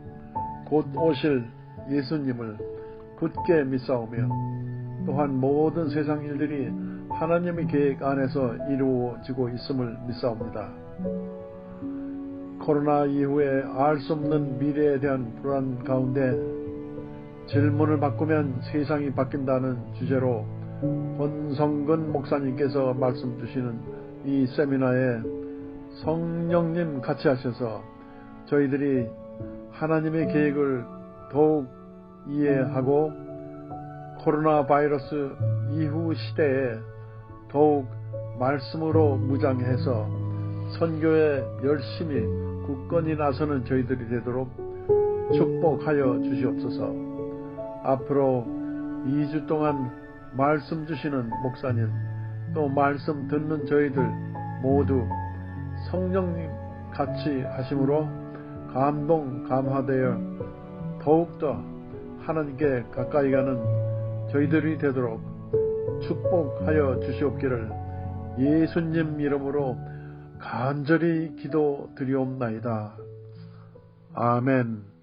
곧 오실 예수님을 굳게 믿사오며 또한 모든 세상 일들이 하나님의 계획 안에서 이루어지고 있음을 믿사옵니다. 코로나 이후에 알 수 없는 미래에 대한 불안 가운데 질문을 바꾸면 세상이 바뀐다는 주제로 권성근 목사님께서 말씀 주시는 이 세미나에 성령님 같이 하셔서 저희들이 하나님의 계획을 더욱 이해하고 코로나 바이러스 이후 시대에 더욱 말씀으로 무장해서 선교에 열심히 굳건히 나서는 저희들이 되도록 축복하여 주시옵소서. 앞으로 2주 동안 말씀 주시는 목사님, 또 말씀 듣는 저희들 모두 성령님 같이 하심으로 감동 감화되어 더욱더 하나님께 가까이 가는 저희들이 되도록 축복하여 주시옵기를 예수님 이름으로 간절히 기도드리옵나이다. 아멘.